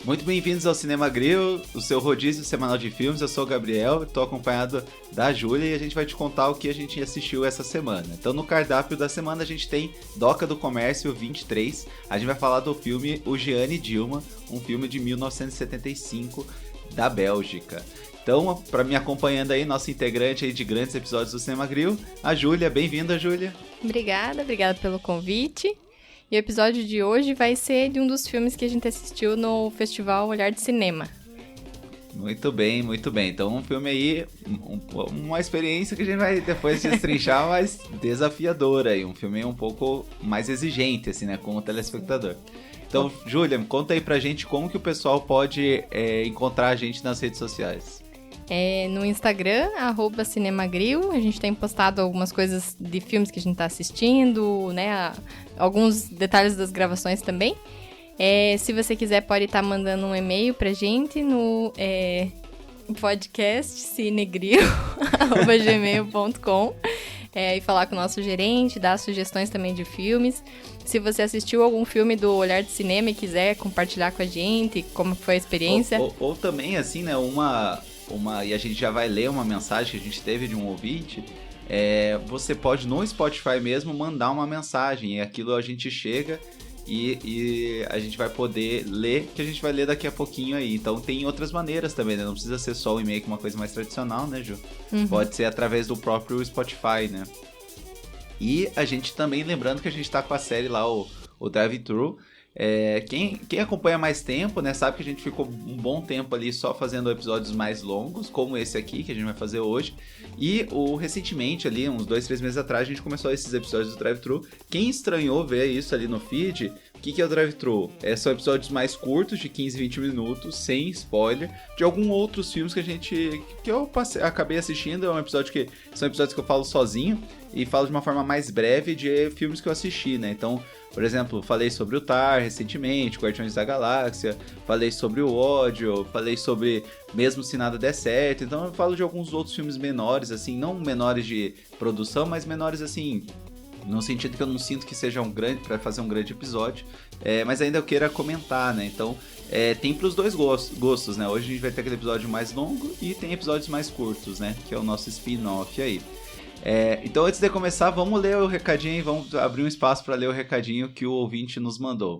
Muito bem-vindos ao Cinema Grill, o seu rodízio semanal de filmes. Eu sou o Gabriel, estou acompanhado da Júlia e a gente vai te contar o que a gente assistiu essa semana. Então, no cardápio da semana a gente tem Doca do Comércio 23. A gente vai falar do filme O Gianni Dilma, um filme de 1975 da Bélgica. Então, para me acompanhando aí, nossa integrante aí de grandes episódios do Cinema Grill, a Júlia. Bem-vinda, Júlia. Obrigada pelo convite. E o episódio de hoje vai ser de um dos filmes que a gente assistiu no Festival Olhar de Cinema. Muito bem, muito bem. Então, um filme aí, uma experiência que a gente vai depois destrinchar, mas desafiadora aí. Um filme um pouco mais exigente, assim, né, com o telespectador. Então, Júlia, conta aí pra gente como que o pessoal pode encontrar a gente nas redes sociais. No Instagram, @cinemagril, a gente tem postado algumas coisas de filmes que a gente tá assistindo, né? Alguns detalhes das gravações também. Se você quiser, pode estar mandando um e-mail pra gente no podcast cinegril@gmail.com e falar com o nosso gerente, dar sugestões também de filmes. Se você assistiu algum filme do Olhar de Cinema e quiser compartilhar com a gente como foi a experiência. Ou também, assim, né, e a gente já vai ler uma mensagem que a gente teve de um ouvinte, você pode no Spotify mesmo mandar uma mensagem, e aquilo a gente chega e a gente vai poder ler, que a gente vai ler daqui a pouquinho aí. Então tem outras maneiras também, né? Não precisa ser só o e-mail, que é uma coisa mais tradicional, né, Ju? Uhum. Pode ser através do próprio Spotify, né? E a gente também, lembrando que a gente tá com a série lá, o Drive-Thru. Quem acompanha mais tempo, né, sabe que a gente ficou um bom tempo ali só fazendo episódios mais longos, como esse aqui que a gente vai fazer hoje. E recentemente, ali, uns 2-3 meses atrás, a gente começou esses episódios do Drive-Thru. Quem estranhou ver isso ali no feed, o que é o Drive-Thru? São episódios mais curtos, de 15-20 minutos, sem spoiler, de alguns outros filmes que eu acabei assistindo. São episódios que eu falo sozinho e falo de uma forma mais breve de filmes que eu assisti, né? Então, por exemplo, falei sobre o Tar recentemente, Guardiões da Galáxia, falei sobre o Ódio, falei sobre Mesmo Se Nada Der Certo. Então eu falo de alguns outros filmes menores, assim, não menores de produção, mas menores, assim, no sentido que eu não sinto que seja para fazer um grande episódio, mas ainda eu queira comentar, né? Então, tem pros dois gostos, né? Hoje a gente vai ter aquele episódio mais longo e tem episódios mais curtos, né? Que é o nosso spin-off aí. Então, antes de começar, vamos ler o recadinho e vamos abrir um espaço para ler o recadinho que o ouvinte nos mandou.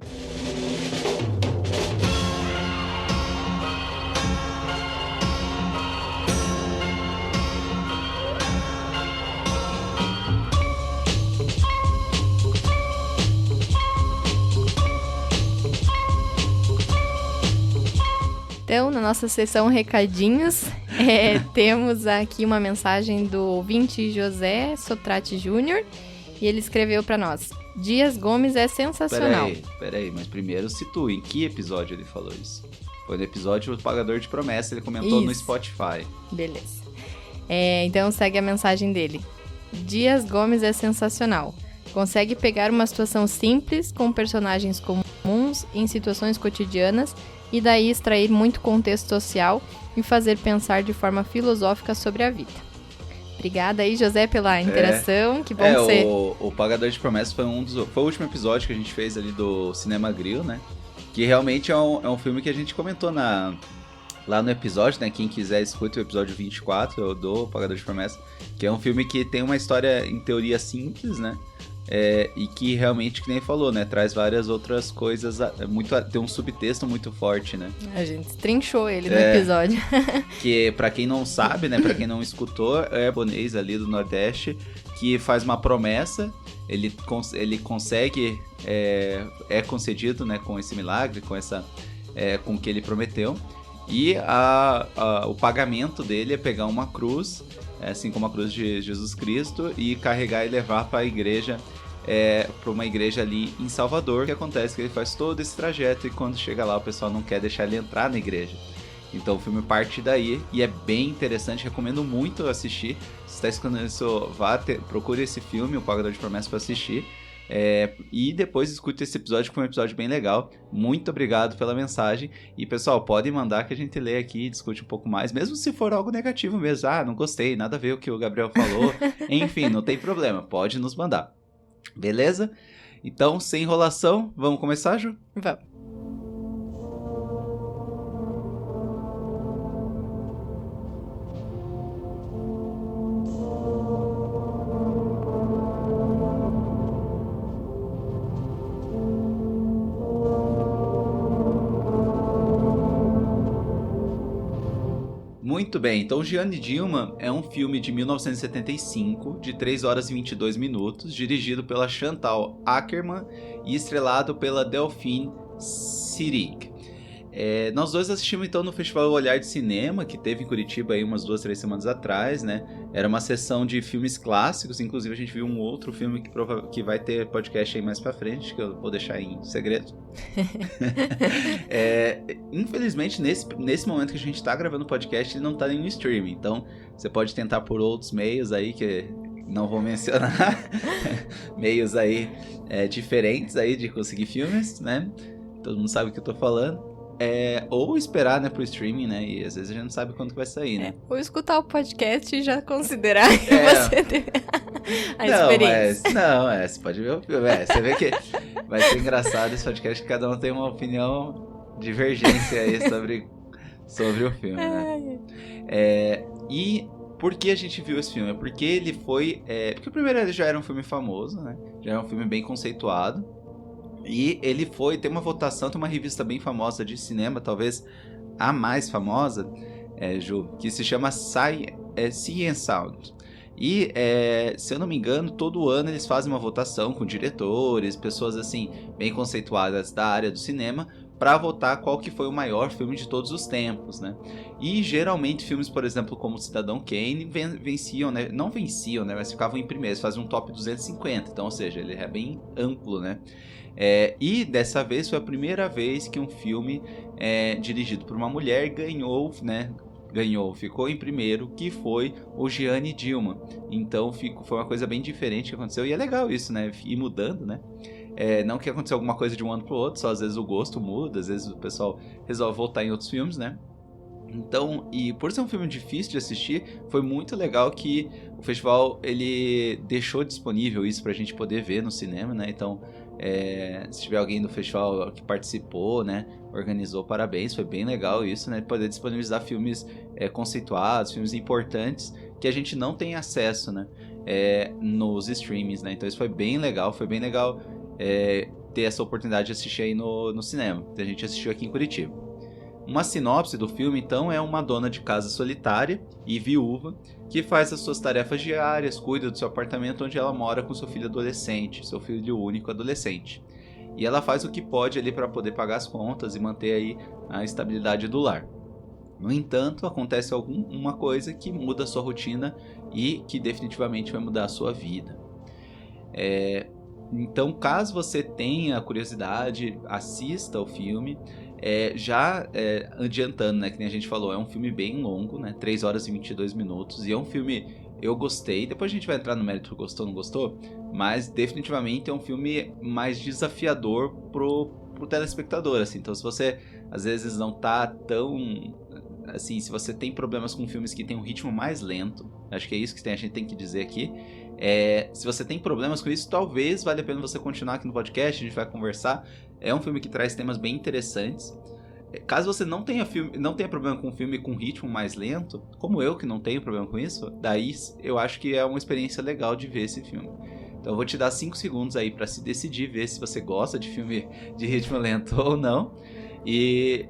Então, na nossa sessão recadinhos, temos aqui uma mensagem do ouvinte José Sotrate Júnior, e ele escreveu para nós: Dias Gomes é sensacional. Peraí, mas primeiro situa, em que episódio ele falou isso? Foi no episódio O Pagador de Promessa, ele comentou isso no Spotify. Beleza. Então segue a mensagem dele. Dias Gomes é sensacional. Consegue pegar uma situação simples, com personagens comuns, em situações cotidianas, e daí extrair muito contexto social e fazer pensar de forma filosófica sobre a vida. Obrigada aí, José, pela interação. Que bom ser. O Pagador de Promessas foi o último episódio que a gente fez ali do Cinema Grill, né? Que realmente é um filme que a gente comentou lá no episódio, né? Quem quiser, escute o episódio 24 do Pagador de Promessas, que é um filme que tem uma história, em teoria, simples, né? E que realmente, que nem falou, né? Traz várias outras coisas, tem um subtexto muito forte, né? A gente trinchou ele no episódio. Que, pra quem não sabe, né? Pra quem não escutou, é japonês ali do Nordeste, que faz uma promessa, ele consegue, é concedido, né? Com esse milagre, com o que ele prometeu. E o pagamento dele é pegar uma cruz, assim como a cruz de Jesus Cristo, e carregar e levar para a igreja, para uma igreja ali em Salvador. O que acontece é que ele faz todo esse trajeto e quando chega lá o pessoal não quer deixar ele entrar na igreja. Então o filme parte daí e é bem interessante, recomendo muito assistir. Se está escutando isso, procure esse filme, O Pagador de Promessas, para assistir. E depois escute esse episódio, que foi um episódio bem legal. Muito obrigado pela mensagem. E pessoal, podem mandar que a gente lê aqui e discute um pouco mais, mesmo se for algo negativo mesmo. Não gostei, nada a ver o que o Gabriel falou. Enfim, não tem problema, pode nos mandar. Beleza? Então, sem enrolação, vamos começar, Ju? Vamos. Muito bem, então Gianni e Dilma é um filme de 1975, de 3 horas e 22 minutos, dirigido pela Chantal Akerman e estrelado pela Delphine Seyrig. Nós dois assistimos então no Festival Olhar de Cinema, que teve em Curitiba aí umas 2, 3 semanas atrás, né? Era uma sessão de filmes clássicos, inclusive a gente viu um outro filme que vai ter podcast aí mais pra frente, que eu vou deixar em segredo. Infelizmente, nesse momento que a gente tá gravando o podcast, ele não tá nem no streaming, então você pode tentar por outros meios aí, que não vou mencionar, meios aí diferentes aí de conseguir filmes, né? Todo mundo sabe o que eu tô falando. Ou esperar, né, pro streaming, né? E às vezes a gente não sabe quando que vai sair, né? Ou escutar o podcast e já considerar que você teve a experiência. Você pode ver o filme. Você vê que vai ser engraçado esse podcast, que cada um tem uma opinião divergência aí sobre o filme, né? E por que a gente viu esse filme? Porque ele foi... porque primeiro ele já era um filme famoso, né? Já era um filme bem conceituado. E ele tem uma votação, tem uma revista bem famosa de cinema, talvez a mais famosa, Ju, que se chama Science Sound. E, se eu não me engano, todo ano eles fazem uma votação com diretores, pessoas assim, bem conceituadas da área do cinema, para votar qual que foi o maior filme de todos os tempos, né? E geralmente filmes, por exemplo, como Cidadão Kane, venciam, né? Não venciam, né? Mas ficavam em primeiro, eles faziam um top 250, então, ou seja, ele é bem amplo, né? E dessa vez foi a primeira vez que um filme dirigido por uma mulher ficou em primeiro, que foi o Gianni e Dilma. Então foi uma coisa bem diferente que aconteceu, e é legal isso, né? Ir mudando, né? Não que aconteceu alguma coisa de um ano pro outro, só às vezes o gosto muda, às vezes o pessoal resolve voltar em outros filmes, né? Então, e por ser um filme difícil de assistir, foi muito legal que o festival, ele deixou disponível isso pra gente poder ver no cinema, né? Então, se tiver alguém do festival que participou, né, organizou, parabéns, foi bem legal isso, né? Poder disponibilizar filmes conceituados, filmes importantes, que a gente não tem acesso, né, nos streamings, né? Então isso foi bem legal ter essa oportunidade de assistir aí no cinema. A gente assistiu aqui em Curitiba. Uma sinopse do filme, então, é uma dona de casa solitária e viúva que faz as suas tarefas diárias, cuida do seu apartamento onde ela mora com seu filho adolescente, seu filho único adolescente. E ela faz o que pode ali para poder pagar as contas e manter aí a estabilidade do lar. No entanto, acontece alguma coisa que muda a sua rotina e que definitivamente vai mudar a sua vida. Então, caso você tenha curiosidade, assista o filme. Adiantando, né, que nem a gente falou, é um filme bem longo, né, 3 horas e 22 minutos, e é um filme, eu gostei, depois a gente vai entrar no mérito, gostou ou não gostou, mas definitivamente é um filme mais desafiador pro telespectador, assim. Então se você, às vezes, não tá tão, assim, se você tem problemas com filmes que tem um ritmo mais lento, acho que é isso que a gente tem que dizer aqui, se você tem problemas com isso, talvez valha a pena você continuar aqui no podcast, a gente vai conversar. É um filme que traz temas bem interessantes. Caso você não tenha problema com um filme com ritmo mais lento, como eu que não tenho problema com isso, daí eu acho que é uma experiência legal de ver esse filme. Então eu vou te dar 5 segundos aí para se decidir, ver se você gosta de filme de ritmo lento ou não. E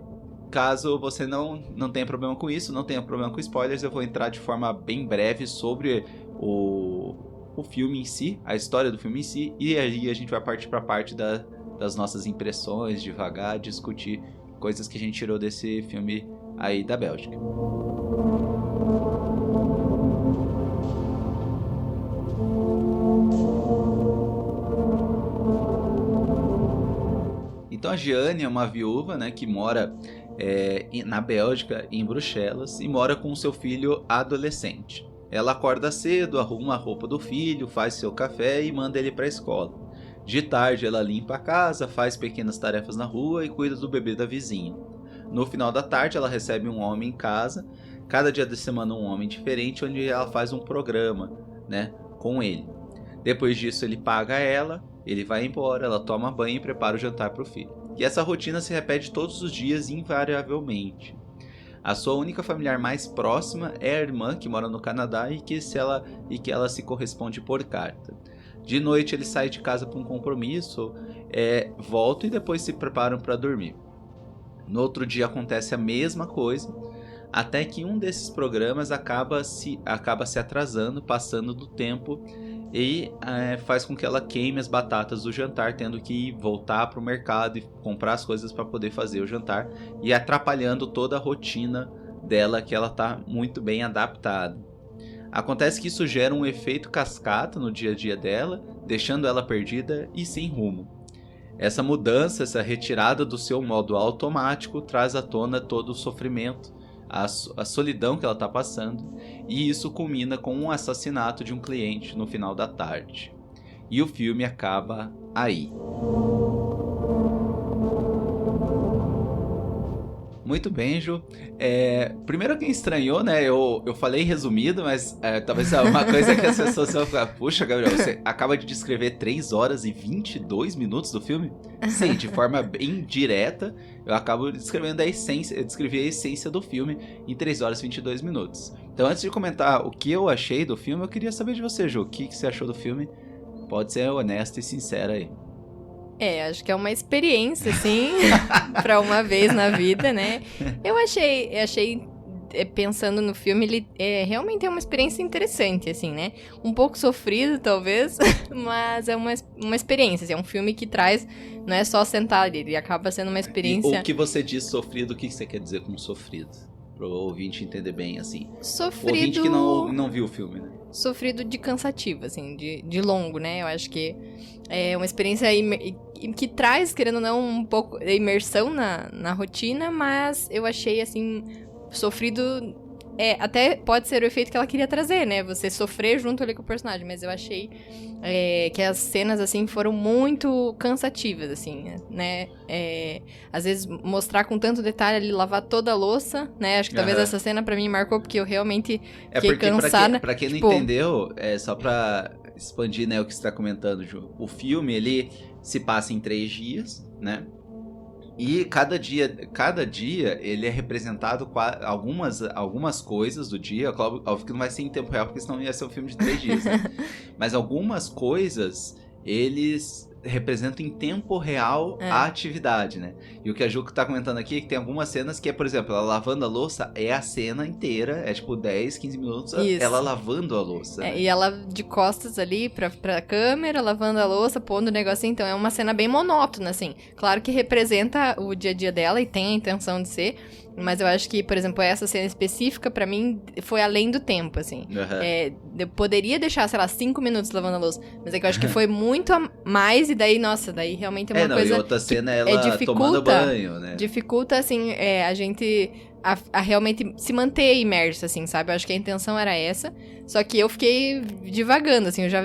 caso você não tenha problema com isso, não tenha problema com spoilers, eu vou entrar de forma bem breve sobre o filme em si, a história do filme em si, e aí a gente vai partir para a parte das nossas impressões, devagar, discutir coisas que a gente tirou desse filme aí da Bélgica. Então a Gianni é uma viúva, né, que mora na Bélgica, em Bruxelas, e mora com seu filho adolescente. Ela acorda cedo, arruma a roupa do filho, faz seu café e manda ele para a escola. De tarde ela limpa a casa, faz pequenas tarefas na rua e cuida do bebê da vizinha. No final da tarde ela recebe um homem em casa, cada dia da semana um homem diferente, onde ela faz um programa, né, com ele. Depois disso ele paga ela, ele vai embora, ela toma banho e prepara o jantar para o filho. E essa rotina se repete todos os dias invariavelmente. A sua única familiar mais próxima é a irmã, que mora no Canadá e que ela se corresponde por carta. De noite ele sai de casa para um compromisso, volta e depois se preparam para dormir. No outro dia acontece a mesma coisa. até que um desses programas acaba se atrasando, passando do tempo, e faz com que ela queime as batatas do jantar, tendo que voltar para o mercado e comprar as coisas para poder fazer o jantar, e atrapalhando toda a rotina dela, que ela está muito bem adaptada. Acontece que isso gera um efeito cascata no dia a dia dela, deixando ela perdida e sem rumo. Essa mudança, essa retirada do seu modo automático, traz à tona todo o sofrimento, a solidão que ela está passando, e isso culmina com um assassinato de um cliente no final da tarde. E o filme acaba aí. Muito bem, Ju. Primeiro, quem estranhou, né? Eu falei resumido, mas talvez uma coisa que as pessoas vão ficar: puxa, Gabriel, você acaba de descrever 3 horas e 22 minutos do filme? Sim, de forma bem direta, eu acabo descrevendo eu descrevi a essência do filme em 3 horas e 22 minutos. Então, antes de comentar o que eu achei do filme, eu queria saber de você, Ju. O que você achou do filme? Pode ser honesta e sincera aí. Acho que é uma experiência, assim, pra uma vez na vida, né? Eu achei pensando no filme, ele realmente é uma experiência interessante, assim, né? Um pouco sofrido, talvez, mas é uma experiência, assim, é um filme que traz, não é só sentar ali, ele acaba sendo uma experiência... E o que você diz sofrido, o que você quer dizer com sofrido? Pro ouvinte entender bem, assim. Sofrido... O ouvinte que não viu o filme, né? Sofrido de cansativo, assim, de longo, né? Eu acho que é uma experiência que traz, querendo ou não, um pouco de imersão na rotina, mas eu achei, assim, sofrido... até pode ser o efeito que ela queria trazer, né? Você sofrer junto ali com o personagem, mas eu achei que as cenas, assim, foram muito cansativas, assim, né? Às vezes, mostrar com tanto detalhe ali, lavar toda a louça, né? Acho que talvez essa cena pra mim marcou, porque eu realmente fiquei cansada. Pra quem não entendeu, só pra expandir, né, o que você tá comentando, Ju. O filme, ele se passa em 3 dias, né? E cada dia ele é representado com algumas coisas do dia. Óbvio que não vai ser em tempo real, porque senão ia ser um filme de 3 dias, né? Mas algumas coisas, eles representam em tempo real a atividade, né? E o que a Juca tá comentando aqui é que tem algumas cenas que por exemplo, ela lavando a louça é a cena inteira, tipo 10, 15 minutos, isso. Ela lavando a louça. Né? E ela de costas ali pra câmera, lavando a louça, pondo o negocinho, então é uma cena bem monótona, assim. Claro que representa o dia a dia dela e tem a intenção de ser, mas eu acho que, por exemplo, essa cena específica, pra mim, foi além do tempo, assim. Eu poderia deixar, sei lá, 5 minutos lavando a louça, mas é que eu acho que foi muito a mais, e daí, nossa, daí realmente é uma coisa... E outra cena é ela tomando banho, né? Dificulta, assim, a gente... A realmente se manter imerso, assim, sabe? Eu acho que a intenção era essa, só que eu fiquei divagando, assim, eu já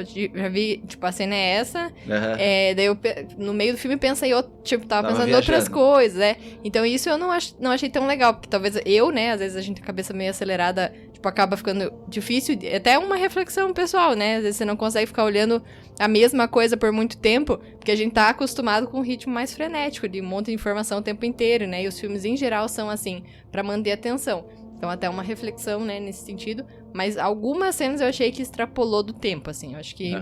vi, tipo, a cena é essa, daí eu, no meio do filme, pensei, tava pensando em outras coisas, então isso eu não achei tão legal, porque talvez eu, né, às vezes a gente, a cabeça meio acelerada, tipo, acaba ficando difícil, até uma reflexão pessoal, né, às vezes você não consegue ficar olhando a mesma coisa por muito tempo, porque a gente tá acostumado com um ritmo mais frenético, de um monte de informação o tempo inteiro, né, e os filmes em geral são assim, pra manter a atenção. Então até uma reflexão, né, nesse sentido, mas algumas cenas eu achei que extrapolou do tempo, assim, eu acho que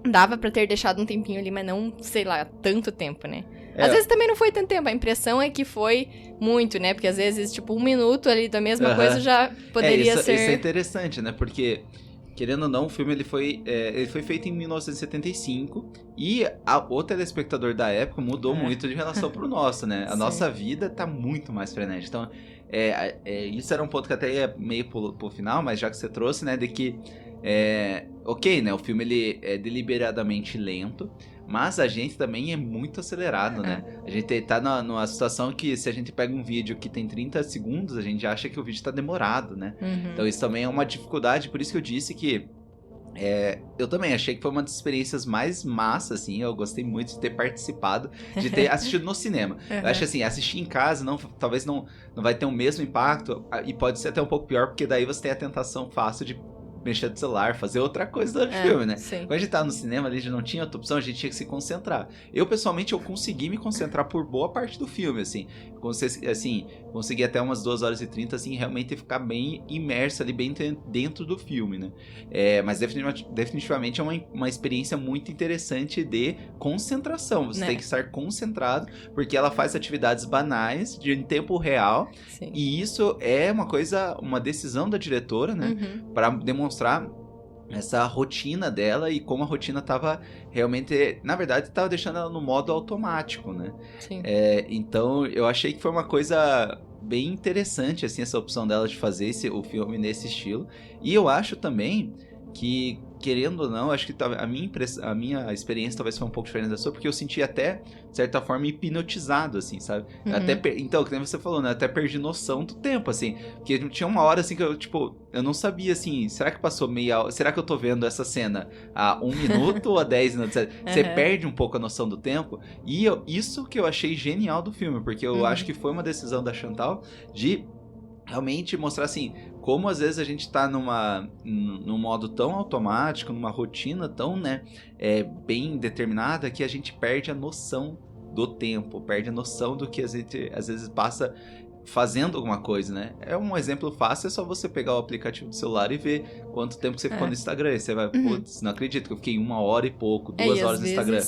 dava pra ter deixado um tempinho ali, mas não, sei lá, tanto tempo, né. Às vezes também não foi tanto tempo, a impressão é que foi muito, né, porque às vezes, tipo, 1 minuto ali da mesma coisa já poderia ser... Isso é interessante, né, porque... Querendo ou não, o filme ele foi feito em 1975 e o telespectador da época mudou muito de relação pro nosso, né? A nossa vida tá muito mais frenética. Então, isso era um ponto que até ia meio pro final, mas já que você trouxe, né? De que, ok, né? O filme ele é deliberadamente lento, mas a gente também é muito acelerado, né? A gente tá numa situação que se a gente pega um vídeo que tem 30 segundos, a gente acha que o vídeo tá demorado, né? Então isso também é uma dificuldade, por isso que eu disse que eu também achei que foi uma das experiências mais massas, assim, eu gostei muito de ter participado, de ter assistido no cinema. Eu acho assim, assistir em casa talvez não vai ter o mesmo impacto, e pode ser até um pouco pior, porque daí você tem a tentação fácil de mexer no celular, fazer outra coisa durante o filme, né? Sim. Quando a gente tava no cinema ali, a gente não tinha outra opção, a gente tinha que se concentrar. Eu, pessoalmente, eu consegui me concentrar por boa parte do filme, assim. Consegui até umas 2h30, assim, realmente ficar bem imerso ali, bem dentro do filme, né? Mas definitivamente é uma experiência muito interessante de concentração. Você tem que estar concentrado, porque ela faz atividades banais em tempo real. Sim. E isso é uma decisão da diretora, né? Para demonstrar essa rotina dela e como a rotina tava realmente, na verdade, tava deixando ela no modo automático, né? Sim. Então, eu achei que foi uma coisa bem interessante, assim, essa opção dela de fazer o filme nesse estilo. E eu acho também que, querendo ou não, acho que a minha experiência talvez foi um pouco diferente da sua, porque eu senti até, de certa forma, hipnotizado, assim, sabe? Então, como você falou, né? Até perdi noção do tempo, assim. Porque tinha uma hora, assim, que eu não sabia, assim, será que passou meia hora? Será que eu tô vendo essa cena há 1 minuto ou há 10 minutos? Você perde um pouco a noção do tempo. E isso que eu achei genial do filme, porque eu acho que foi uma decisão da Chantal de realmente mostrar, assim, como às vezes a gente tá num modo tão automático, numa rotina tão, né, bem determinada, que a gente perde a noção do tempo, perde a noção do que a gente às vezes passa fazendo alguma coisa, né? Um exemplo fácil, é só você pegar o aplicativo do celular e ver quanto tempo que você ficou no Instagram. E você vai, putz, não acredito que eu fiquei 1h e pouco, 2 horas no Instagram.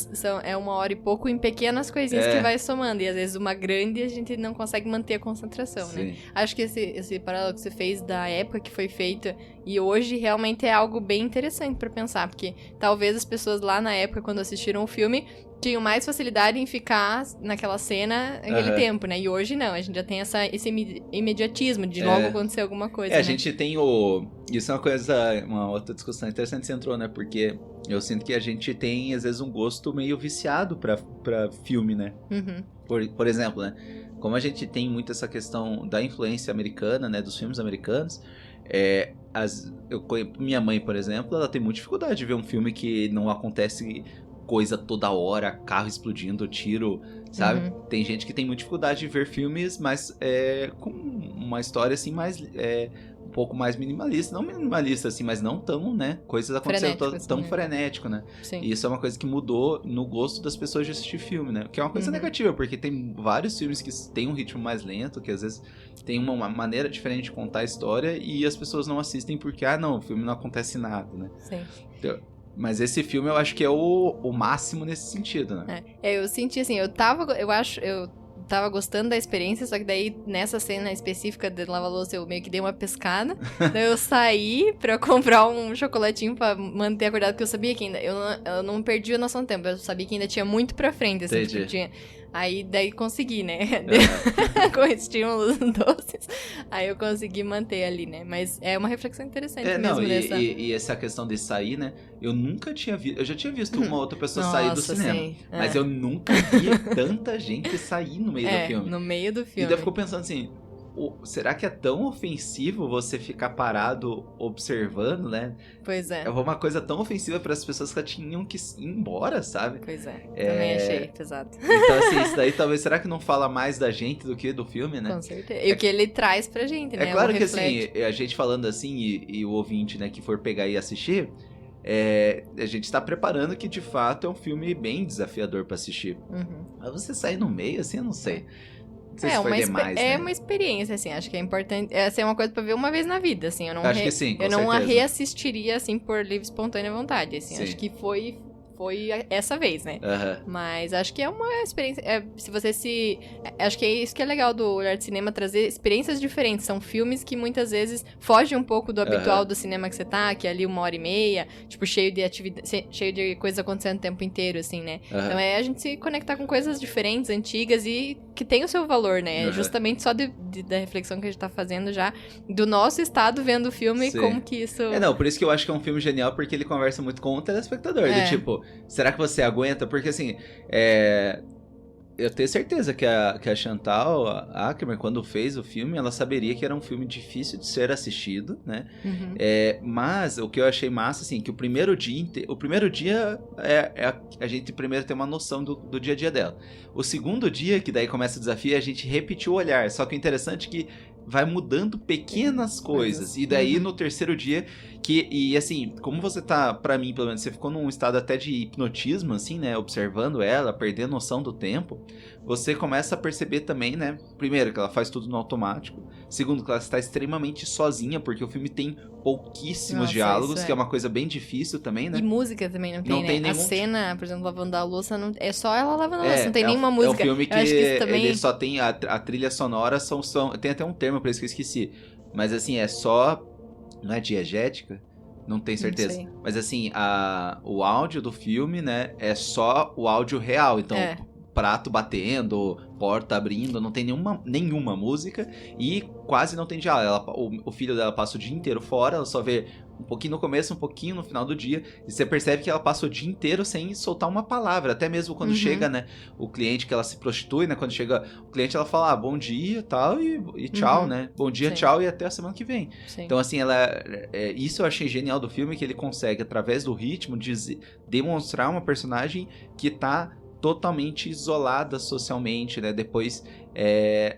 É 1h e pouco em pequenas coisinhas que vai somando. E às vezes uma grande a gente não consegue manter a concentração, né? Acho que esse paralelo que você fez da época que foi feita e hoje realmente é algo bem interessante pra pensar. Porque talvez as pessoas lá na época, quando assistiram o filme, tinham mais facilidade em ficar naquela cena naquele tempo, né? E hoje não, a gente já tem esse imediatismo de logo acontecer alguma coisa, né? A gente tem Isso é uma outra discussão interessante que você entrou, né? Porque eu sinto que a gente tem, às vezes, um gosto meio viciado pra filme, né? Por exemplo, né? Como a gente tem muito essa questão da influência americana, né? Dos filmes americanos, minha mãe, por exemplo, ela tem muita dificuldade de ver um filme que não acontece coisa toda hora, carro explodindo, tiro, sabe? Tem gente que tem muita dificuldade de ver filmes, mas com uma história assim mais um pouco mais minimalista, não minimalista assim, mas não tão, né? Coisas acontecendo tão frenético, né? Sim. E isso é uma coisa que mudou no gosto das pessoas de assistir filme, né? Que é uma coisa negativa, porque tem vários filmes que têm um ritmo mais lento, que às vezes tem uma maneira diferente de contar a história e as pessoas não assistem porque, o filme não acontece nada, né? Sim. Então, mas esse filme eu acho que é o máximo nesse sentido, né? Eu senti assim, eu tava gostando da experiência, só que daí, nessa cena específica de lava-louça, eu meio que dei uma pescada. Daí eu saí pra comprar um chocolatinho pra manter acordado, porque eu sabia que ainda... Eu não perdi a noção do tempo, eu sabia que ainda tinha muito pra frente, assim, tipo, Aí, daí consegui, né? Com estímulos doces. Aí eu consegui manter ali, né? Mas é uma reflexão interessante mesmo dessa... E essa questão de sair, né? Eu nunca tinha visto... Eu já tinha visto uma outra pessoa sair do cinema. Sim. Mas eu nunca vi tanta gente sair no meio do filme. No meio do filme. E daí eu fico pensando assim... Será que é tão ofensivo você ficar parado observando, né? Pois é. É uma coisa tão ofensiva para as pessoas que tinham que ir embora, sabe? Pois é. Também achei pesado. Então, assim, isso daí talvez... Será que não fala mais da gente do que do filme, né? Com certeza. E o que ele traz pra gente, né? É claro que, assim, a gente falando assim e o ouvinte, né, que for pegar e assistir... a gente tá preparando que, de fato, é um filme bem desafiador pra assistir. Mas você sair no meio, assim, eu não sei. Não sei se foi demais, né? uma experiência, assim, acho que é importante. Essa é uma coisa pra ver uma vez na vida, assim. Eu não acho que sim, com eu não a certeza. reassistiria, assim, por livre e espontânea vontade, assim. Sim. Acho que foi essa vez, né? Mas acho que é uma experiência... se você acho que é isso que é legal do Olhar de Cinema, trazer experiências diferentes. São filmes que muitas vezes fogem um pouco do habitual do cinema que você tá, que é ali 1h30, tipo, cheio de atividade, cheio de coisas acontecendo o tempo inteiro, assim, né? Então é a gente se conectar com coisas diferentes, antigas e que tem o seu valor, né? Justamente só da reflexão que a gente tá fazendo já, do nosso estado vendo o filme, como que isso... por isso que eu acho que é um filme genial, porque ele conversa muito com o telespectador, do tipo... Será que você aguenta? Porque, assim, eu tenho certeza que a Chantal Akerman, quando fez o filme, ela saberia que era um filme difícil de ser assistido, né? Mas o que eu achei massa, assim, que o primeiro dia a gente primeiro tem uma noção do dia a dia dela. O segundo dia, que daí começa o desafio, é a gente repetir o olhar. Só que o interessante é que vai mudando pequenas coisas. E daí no terceiro dia, e assim, como você tá, pra mim pelo menos, você ficou num estado até de hipnotismo, assim, né, observando ela, perdendo noção do tempo, você começa a perceber também, né, primeiro, que ela faz tudo no automático, segundo, que ela está extremamente sozinha, porque o filme tem pouquíssimos diálogos, que é uma coisa bem difícil também, né. E música também não tem, não né? Tem nenhum... A cena, por exemplo, lavando a louça, não... é só ela lavando a louça, não tem nenhuma música. É um filme que, também... ele só tem a trilha sonora, tem até um termo pra isso que eu esqueci, mas assim, é só... Não é diegética? Não tenho certeza. Não mas assim, o áudio do filme, né, é só o áudio real. Então, prato batendo, porta abrindo, não tem nenhuma música e quase não tem diálogo. O filho dela passa o dia inteiro fora, ela só vê um pouquinho no começo, um pouquinho no final do dia, e você percebe que ela passa o dia inteiro sem soltar uma palavra, até mesmo quando chega, né, o cliente, que ela se prostitui, né, quando chega o cliente, ela fala, bom dia, tal, e tchau, né, bom dia, tchau, e até a semana que vem. Sim. Então, assim, isso eu achei genial do filme, que ele consegue, através do ritmo, demonstrar uma personagem que tá totalmente isolada socialmente, né? Depois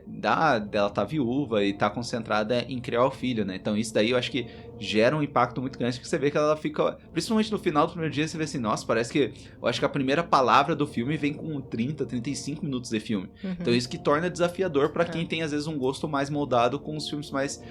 dela tá viúva e tá concentrada em criar o filho, né? Então isso daí eu acho que gera um impacto muito grande, que você vê que ela fica... Principalmente no final do primeiro dia, você vê assim, nossa, parece que... Eu acho que a primeira palavra do filme vem com 30, 35 minutos de filme. Então isso que torna desafiador pra quem tem, às vezes, um gosto mais moldado com os filmes mais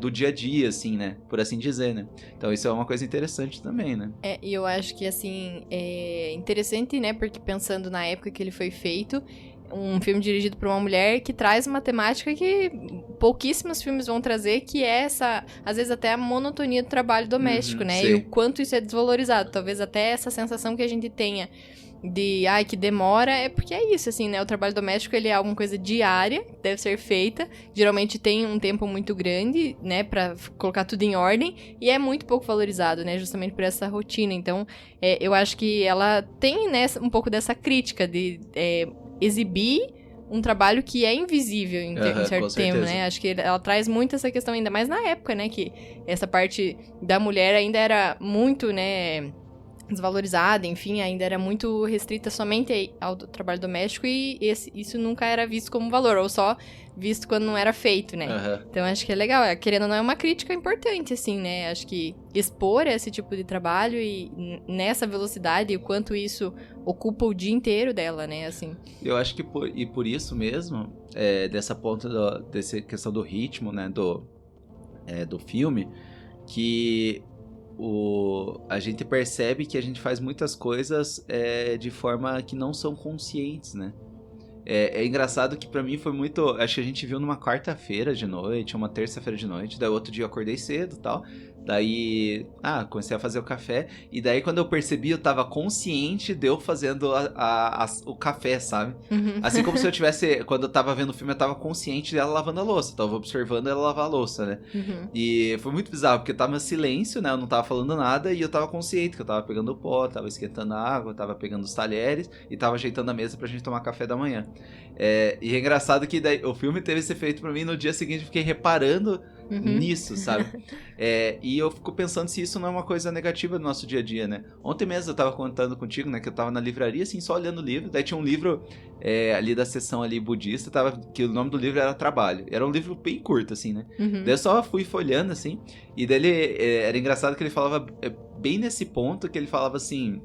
do dia a dia, assim, né? Por assim dizer, né? Então isso é uma coisa interessante também, né? E eu acho que, assim, é interessante, né? Porque pensando na época que ele foi feito, um filme dirigido por uma mulher que traz uma temática que pouquíssimos filmes vão trazer, que é essa, às vezes até a monotonia do trabalho doméstico, né? Sim. E o quanto isso é desvalorizado. Talvez até essa sensação que a gente tenha de, que demora, é porque é isso, assim, né? O trabalho doméstico, ele é alguma coisa diária, deve ser feita. Geralmente tem um tempo muito grande, né? Pra colocar tudo em ordem. E é muito pouco valorizado, né? Justamente por essa rotina. Então, eu acho que ela tem, né, um pouco dessa crítica de... exibir um trabalho que é invisível em certo tempo, né? Acho que ela traz muito essa questão, ainda mais na época, né? Que essa parte da mulher ainda era muito, né, desvalorizada, enfim, ainda era muito restrita somente ao trabalho doméstico e isso nunca era visto como valor, ou só visto quando não era feito, né? Então acho que é legal, querendo ou não, é uma crítica importante, assim, né? Acho que expor esse tipo de trabalho e nessa velocidade, o quanto isso ocupa o dia inteiro dela, né? Assim. Eu acho que por isso mesmo, dessa ponta dessa questão do ritmo, né? Do filme, que a gente percebe que a gente faz muitas coisas de forma que não são conscientes, né? É engraçado que pra mim foi muito... Acho que a gente viu numa quarta-feira de noite, uma terça-feira de noite, daí outro dia eu acordei cedo e tal, daí, comecei a fazer o café, e daí quando eu percebi, eu tava consciente de eu fazendo o café, sabe? Assim como se eu tivesse, quando eu tava vendo o filme, eu tava consciente dela lavando a louça, eu tava observando ela lavar a louça, né? E foi muito bizarro, porque eu tava em silêncio, né? Eu não tava falando nada, e eu tava consciente que eu tava pegando o pó, tava esquentando a água, tava pegando os talheres, e tava ajeitando a mesa pra gente tomar café da manhã. E é engraçado que daí, o filme teve esse efeito pra mim, no dia seguinte eu fiquei reparando nisso, sabe? E eu fico pensando se isso não é uma coisa negativa do nosso dia a dia, né? Ontem mesmo eu tava contando contigo, né, que eu tava na livraria, assim, só olhando o livro, daí tinha um livro ali da seção ali budista, que o nome do livro era Trabalho. Era um livro bem curto, assim, né? Daí eu só fui folhando, assim, e daí era engraçado que ele falava bem nesse ponto, que ele falava assim...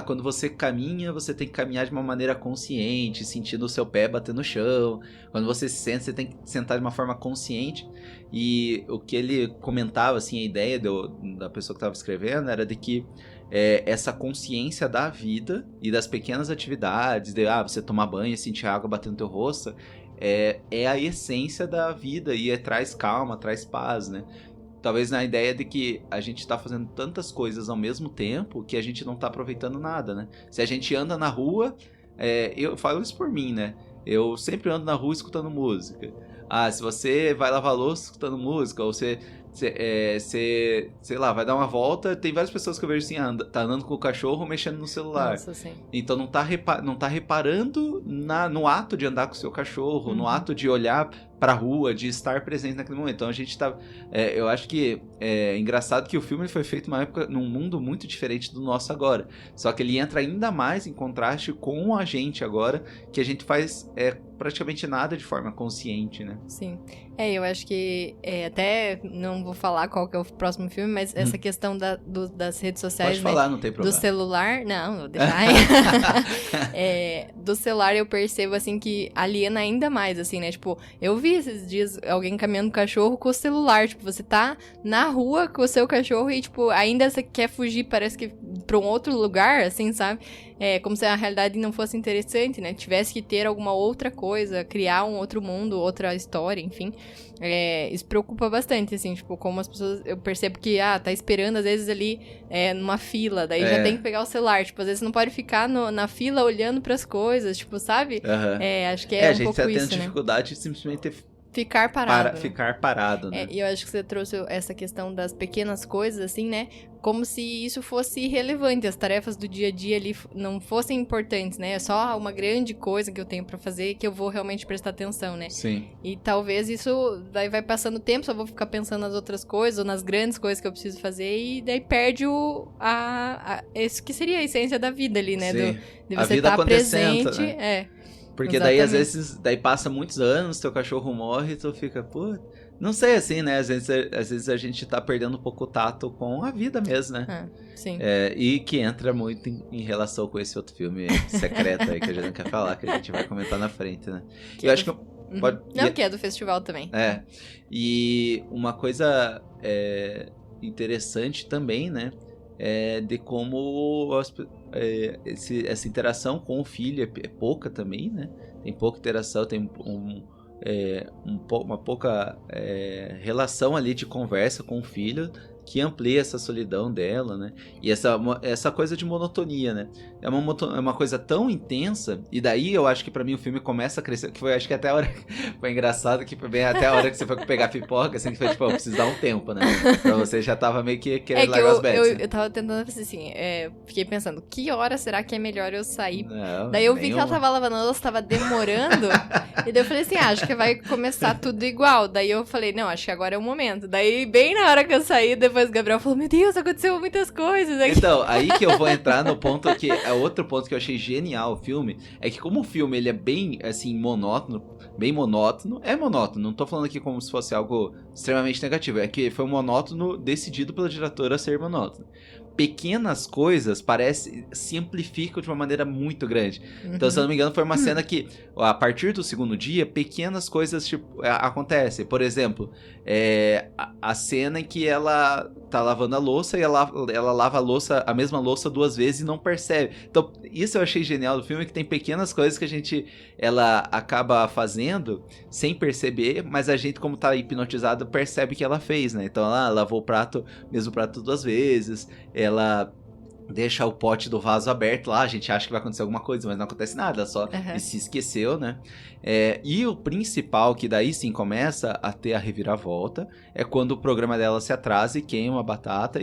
quando você caminha, você tem que caminhar de uma maneira consciente, sentindo o seu pé bater no chão. Quando você se senta, você tem que sentar de uma forma consciente. E o que ele comentava, assim, a ideia da pessoa que estava escrevendo era de que essa consciência da vida e das pequenas atividades, de você tomar banho e sentir a água batendo no teu rosto, é a essência da vida e traz calma, traz paz, né? Talvez na ideia de que a gente tá fazendo tantas coisas ao mesmo tempo que a gente não tá aproveitando nada, né? Se a gente anda na rua, eu falo isso por mim, né? Eu sempre ando na rua escutando música. Se você vai lavar louça escutando música, ou você Você, sei lá, vai dar uma volta, tem várias pessoas que eu vejo assim, tá andando com o cachorro mexendo no celular. Nossa, sim. Então não tá reparando no ato de andar com o seu cachorro, no ato de olhar pra rua, de estar presente naquele momento. Então a gente tá... eu acho que é engraçado que o filme foi feito numa época, num mundo muito diferente do nosso agora. Só que ele entra ainda mais em contraste com a gente agora, que a gente faz praticamente nada de forma consciente, né? Sim. Eu acho que até não vou falar qual que é o próximo filme, mas essa questão das redes sociais, pode falar, não tem problema. Do celular, não, vou deixar do celular eu percebo, assim, que aliena ainda mais, assim, né? Tipo, eu vi esses dias alguém caminhando com o cachorro com o celular, tipo, você tá na rua com o seu cachorro e, tipo, ainda você quer fugir, parece que pra um outro lugar, assim, sabe? Como se a realidade não fosse interessante, né? Tivesse que ter alguma outra coisa, criar um outro mundo, outra história, enfim. Isso preocupa bastante, assim, tipo, como as pessoas... Eu percebo que, tá esperando, às vezes, ali, numa fila, daí já tem que pegar o celular. Tipo, às vezes não pode ficar na fila olhando pras coisas, tipo, sabe? Acho que um pouco isso, né? A gente tem dificuldade de simplesmente... Ficar parado. Ficar parado, né? E eu acho que você trouxe essa questão das pequenas coisas, assim, né? Como se isso fosse irrelevante, as tarefas do dia a dia ali não fossem importantes, né? É só uma grande coisa que eu tenho pra fazer que eu vou realmente prestar atenção, né? Sim. E talvez isso, daí vai passando o tempo, só vou ficar pensando nas outras coisas, ou nas grandes coisas que eu preciso fazer, e daí perde isso que seria a essência da vida ali, né? Sim. De você estar presente, né? Porque exatamente. Daí, às vezes, passa muitos anos, teu cachorro morre e tu fica, pô... Não sei, assim, né? Às vezes a gente tá perdendo um pouco o tato com a vida mesmo, né? Sim. E que entra muito em relação com esse outro filme secreto aí, que a gente não quer falar, que a gente vai comentar na frente, né? Eu acho que... Não, que é do festival também. E uma coisa interessante também, né? De como essa interação com o filho é pouca também, né? Tem pouca interação, tem uma pouca relação ali de conversa com o filho que amplia essa solidão dela, né? E essa coisa de monotonia, né? É uma coisa tão intensa, e daí eu acho que pra mim o filme começa a crescer, que foi, acho que até a hora... Foi engraçado que foi bem até a hora que você foi pegar pipoca, assim, que foi tipo, eu preciso dar um tempo, né? Pra você já tava meio que querendo largar os bets. Eu tava tentando, assim, fiquei pensando, que hora será que é melhor eu sair? Não, daí eu vi que ela tava lavando a louça, tava demorando, e daí eu falei assim, acho que vai começar tudo igual. Daí eu falei, não, acho que agora é o momento. Daí, bem na hora que eu saí, depois o Gabriel falou, meu Deus, aconteceu muitas coisas aqui. Então, aí que eu vou entrar no ponto que é outro ponto que eu achei genial o filme, é que como o filme ele é bem, assim, bem monótono, não tô falando aqui como se fosse algo extremamente negativo, é que foi um monótono decidido pela diretora a ser monótono. Pequenas coisas se amplificam de uma maneira muito grande. Então, se eu não me engano, foi uma cena que, a partir do segundo dia, pequenas coisas tipo, acontecem. Por exemplo, a cena em que ela tá lavando a louça e ela lava a mesma louça 2 vezes e não percebe. Então, isso eu achei genial do filme, que tem pequenas coisas que ela acaba fazendo sem perceber, mas a gente, como tá hipnotizado, percebe que ela fez, né? Então, ela lavou o mesmo prato 2 vezes, ela deixa o pote do vaso aberto lá, a gente acha que vai acontecer alguma coisa, mas não acontece nada, ela só se esqueceu, né? E o principal, que daí sim começa a ter a reviravolta, é quando o programa dela se atrasa e queima a batata,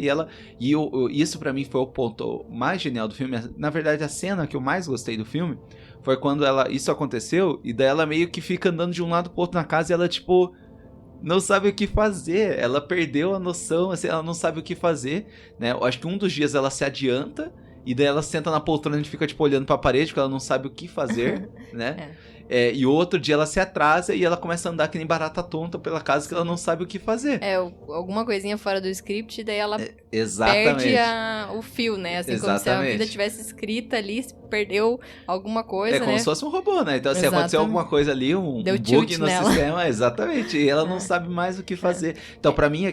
isso pra mim foi o ponto mais genial do filme. Na verdade, a cena que eu mais gostei do filme foi quando isso aconteceu, e daí ela meio que fica andando de um lado pro outro na casa e ela, tipo... não sabe o que fazer, ela perdeu a noção, assim, ela não sabe o que fazer, né? Eu acho que um dos dias ela se adianta, e daí ela senta na poltrona e fica, tipo, olhando pra parede, porque ela não sabe o que fazer, né? E o outro dia ela se atrasa e ela começa a andar que nem barata tonta pela casa, que ela não sabe o que fazer. Alguma coisinha fora do script, daí ela exatamente. perde o fio, né? Assim, como se a vida tivesse escrita ali, se perdeu alguma coisa, né? Como se fosse um robô, né? Então, se aconteceu alguma coisa ali, um bug no sistema, exatamente, e ela não sabe mais o que fazer. Então, pra mim,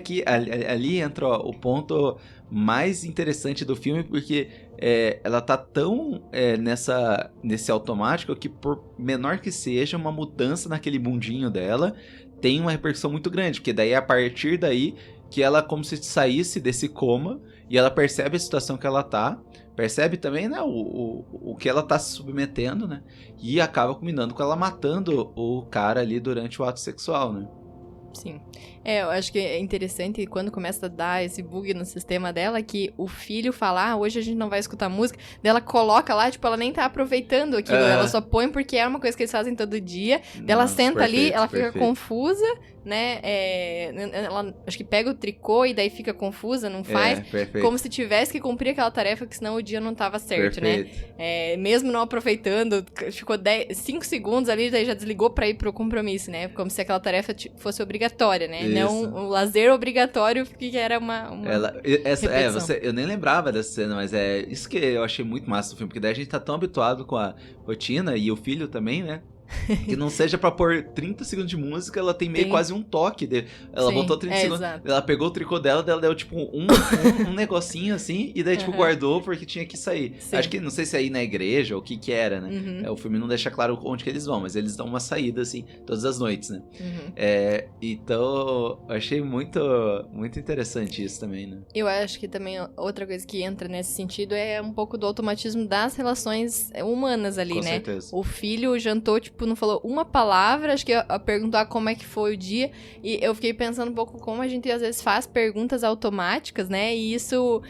ali entra o ponto mais interessante do filme, porque ela tá tão nesse automático que, por menor que seja, uma mudança naquele mundinho dela tem uma repercussão muito grande, porque daí é a partir daí que ela como se saísse desse coma e ela percebe a situação que ela tá, percebe também, né, o que ela tá se submetendo, né, e acaba culminando com ela matando o cara ali durante o ato sexual, né. Sim. Eu acho que é interessante quando começa a dar esse bug no sistema dela, que o filho fala, hoje a gente não vai escutar música, daí ela coloca lá, tipo, ela nem tá aproveitando aquilo, ela só põe porque é uma coisa que eles fazem todo dia, daí ela senta ali, ela fica confusa, né, ela acho que pega o tricô e daí fica confusa, não faz, como se tivesse que cumprir aquela tarefa, que senão o dia não tava certo, né, mesmo não aproveitando, ficou 5 segundos ali, daí já desligou pra ir pro compromisso, né, como se aquela tarefa fosse obrigatória, né, isso. Não o lazer obrigatório, que era uma eu nem lembrava dessa cena, mas é isso que eu achei muito massa do filme, porque daí a gente tá tão habituado com a rotina, e o filho também, né, que não seja pra pôr 30 segundos de música, ela tem meio quase um toque. Ela botou 30 segundos, exato. Ela pegou o tricô dela deu tipo um negocinho assim, e daí tipo guardou porque tinha que sair. Sim. Acho que, não sei se é ir na igreja ou o que era, né? O filme não deixa claro onde que eles vão, mas eles dão uma saída assim, todas as noites, né? Então, eu achei muito, muito interessante isso também, né? Eu acho que também outra coisa que entra nesse sentido é um pouco do automatismo das relações humanas ali, né? Com certeza. O filho jantou, tipo, não falou uma palavra, acho que ia perguntar como é que foi o dia, e eu fiquei pensando um pouco como a gente às vezes faz perguntas automáticas, né, e isso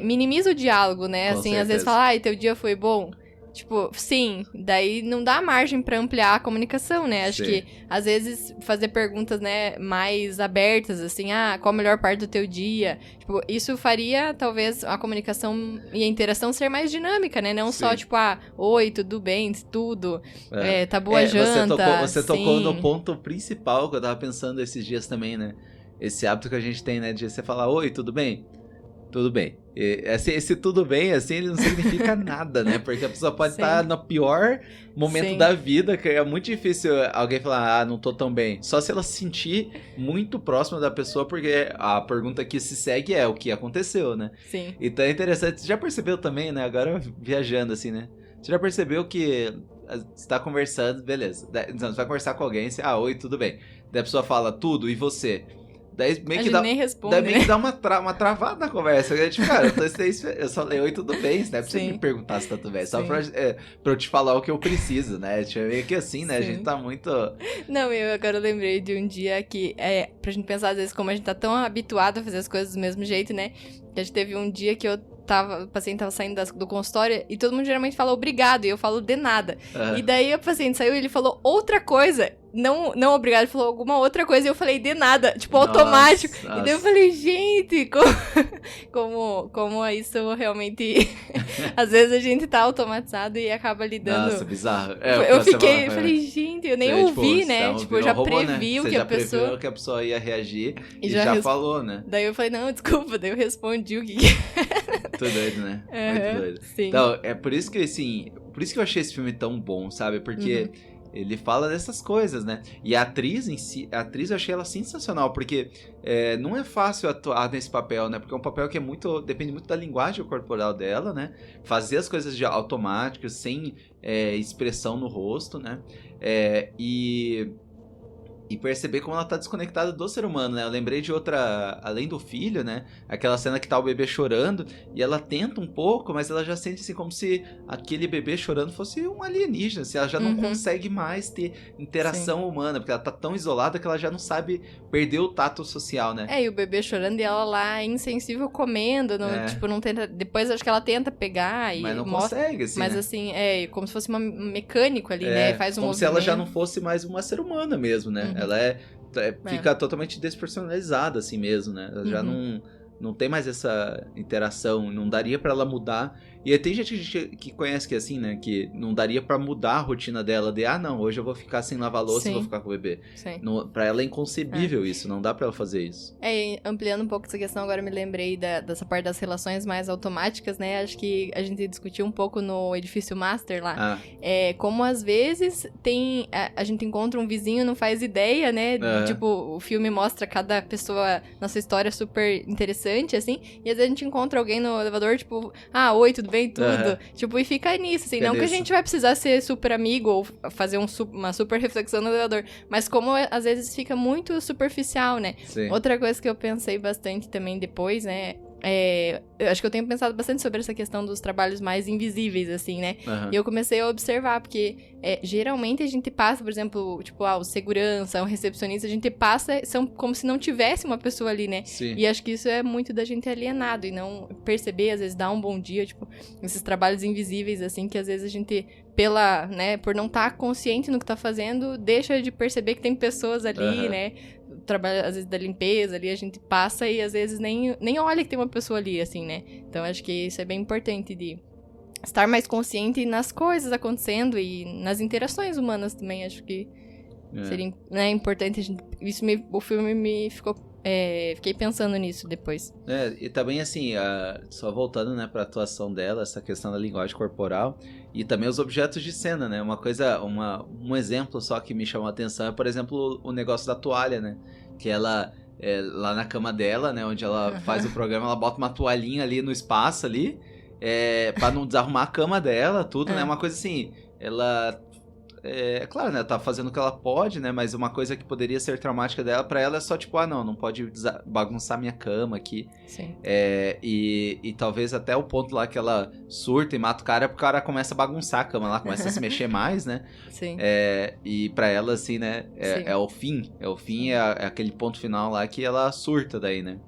minimiza o diálogo, né, com assim, certeza. Às vezes fala, teu dia foi bom? Tipo, sim, daí não dá margem pra ampliar a comunicação, né? Acho que, às vezes, fazer perguntas, né, mais abertas, assim, qual a melhor parte do teu dia? Tipo, isso faria, talvez, a comunicação e a interação ser mais dinâmica, né? Não só, tipo, oi, tudo bem, tudo, tá boa a janta. Você tocou no ponto principal que eu tava pensando esses dias também, né? Esse hábito que a gente tem, né, de você falar, oi, tudo bem? Tudo bem. Esse tudo bem, assim, ele não significa nada, né? Porque a pessoa pode estar no pior momento da vida, que é muito difícil alguém falar, não tô tão bem. Só se ela se sentir muito próxima da pessoa, porque a pergunta que se segue é o que aconteceu, né? Sim. Então é interessante. Você já percebeu também, né? Agora viajando assim, né? Você já percebeu que você tá conversando, beleza. Então, você vai conversar com alguém, você, oi, tudo bem. Daí a pessoa fala, tudo, e você? Daí meio que dá, nem responde, daí meio que dá uma travada na conversa. Tipo, cara, eu só leio oi, tudo bem, né? Pra você me perguntar se tá tudo bem. Só pra eu te falar o que eu preciso, né? Tipo, meio que assim, né? A gente tá muito... Não, eu agora lembrei de um dia que, pra gente pensar às vezes como a gente tá tão habituado a fazer as coisas do mesmo jeito, né? Que a gente teve um dia que o paciente tava saindo do consultório e todo mundo geralmente fala obrigado, e eu falo de nada. E daí o paciente saiu e ele falou outra coisa. Não obrigado, ele falou alguma outra coisa e eu falei de nada, tipo, automático. Nossa. E daí eu falei, gente, como isso realmente... Às vezes a gente tá automatizado e acaba lidando... Nossa, bizarro. Eu falei, gente, eu nem ouvi, tipo, né? Tipo, eu já previ o que a pessoa... Você já previu que a pessoa ia reagir e já falou, né? Daí eu falei, não, desculpa, daí eu respondi o que... Muito doido, né? Muito doido. Sim. Então, é por isso que, assim... Por isso que eu achei esse filme tão bom, sabe? Porque... Ele fala dessas coisas, né? E a atriz em si, eu achei ela sensacional, porque não é fácil atuar nesse papel, né? Porque é um papel que depende muito da linguagem corporal dela, né? Fazer as coisas automáticas, sem expressão no rosto, né? E perceber como ela tá desconectada do ser humano, né? Eu lembrei de outra, além do filho, né? Aquela cena que tá o bebê chorando e ela tenta um pouco, mas ela já sente assim como se aquele bebê chorando fosse um alienígena, assim, ela já não consegue mais ter interação humana, porque ela tá tão isolada que ela já não sabe perder o tato social, né? E o bebê chorando e ela lá insensível comendo, tipo, não tenta, depois acho que ela tenta pegar e mas não consegue, assim, mas né? assim, como se fosse um mecânico ali, né? Faz um como movimento. se ela já não fosse mais uma ser humana mesmo, né? Ela fica totalmente despersonalizada assim mesmo, né? Ela já não tem mais essa interação, não daria pra ela mudar. E tem gente que conhece que é assim, né? Que não daria pra mudar a rotina dela de, não, hoje eu vou ficar sem lavar louça e vou ficar com o bebê. Pra ela é inconcebível isso, não dá pra ela fazer isso. Ampliando um pouco essa questão, agora me lembrei dessa parte das relações mais automáticas, né? Acho que a gente discutiu um pouco no Edifício Master lá. Como às vezes a gente encontra um vizinho, não faz ideia, né? Tipo, o filme mostra cada pessoa, nossa história super interessante, assim. E às vezes a gente encontra alguém no elevador, tipo, oi, tudo bem? Tudo. Tipo, e fica nisso, assim. Não que a gente vai precisar ser super amigo ou fazer uma super reflexão no elevador, mas como às vezes fica muito superficial, né? Sim. Outra coisa que eu pensei bastante também depois, né? eu acho que eu tenho pensado bastante sobre essa questão dos trabalhos mais invisíveis, assim, né? Aham. E eu comecei a observar, porque geralmente a gente passa, por exemplo, tipo, o segurança, o recepcionista, a gente passa, são como se não tivesse uma pessoa ali, né? Sim. E acho que isso é muito da gente alienado e não perceber, às vezes, dar um bom dia, tipo, esses trabalhos invisíveis, assim, que às vezes a gente, por não estar consciente no que tá fazendo, deixa de perceber que tem pessoas ali, Aham. né? Trabalho, às vezes, da limpeza ali, a gente passa e às vezes nem olha que tem uma pessoa ali, assim, né? Então, acho que isso é bem importante de estar mais consciente nas coisas acontecendo e nas interações humanas também. Acho que seria, né, importante a gente... O filme me ficou... fiquei pensando nisso depois. E também, assim, só voltando, né, pra atuação dela, essa questão da linguagem corporal e também os objetos de cena, né? Um exemplo só que me chamou a atenção é, por exemplo, o negócio da toalha, né? Que ela, lá na cama dela, né, onde ela faz o programa, ela bota uma toalhinha ali no espaço ali, pra não desarrumar a cama dela, tudo, né? Uma coisa assim, ela... claro, né, tá fazendo o que ela pode, né, mas uma coisa que poderia ser traumática dela, pra ela é só tipo, não pode bagunçar minha cama aqui. Sim. E talvez até o ponto lá que ela surta e mata o cara, porque o cara começa a bagunçar a cama lá, começa a se mexer mais, né? Sim. E pra ela, assim, né, é o fim, é aquele ponto final lá que ela surta daí, né?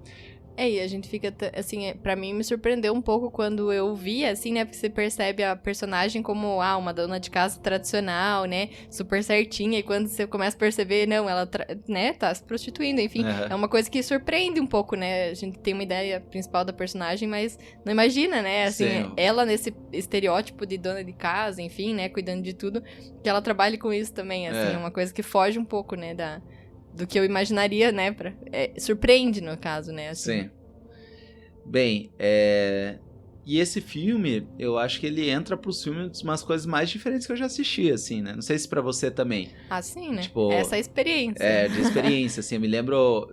E a gente fica, assim, pra mim me surpreendeu um pouco quando eu vi, assim, né, porque você percebe a personagem como, uma dona de casa tradicional, né, super certinha, e quando você começa a perceber, não, ela, né, tá se prostituindo, enfim, é uma coisa que surpreende um pouco, né, a gente tem uma ideia principal da personagem, mas não imagina, né, assim, ela nesse estereótipo de dona de casa, enfim, né, cuidando de tudo, que ela trabalhe com isso também, assim, é uma coisa que foge um pouco, né, do que eu imaginaria, né? Surpreende, no caso, né? Assim. Sim. Bem, e esse filme, eu acho que ele entra pros filmes umas coisas mais diferentes que eu já assisti, assim, né? Não sei se pra você também. Sim, né? Tipo, essa é a experiência. De experiência, assim. Eu me lembro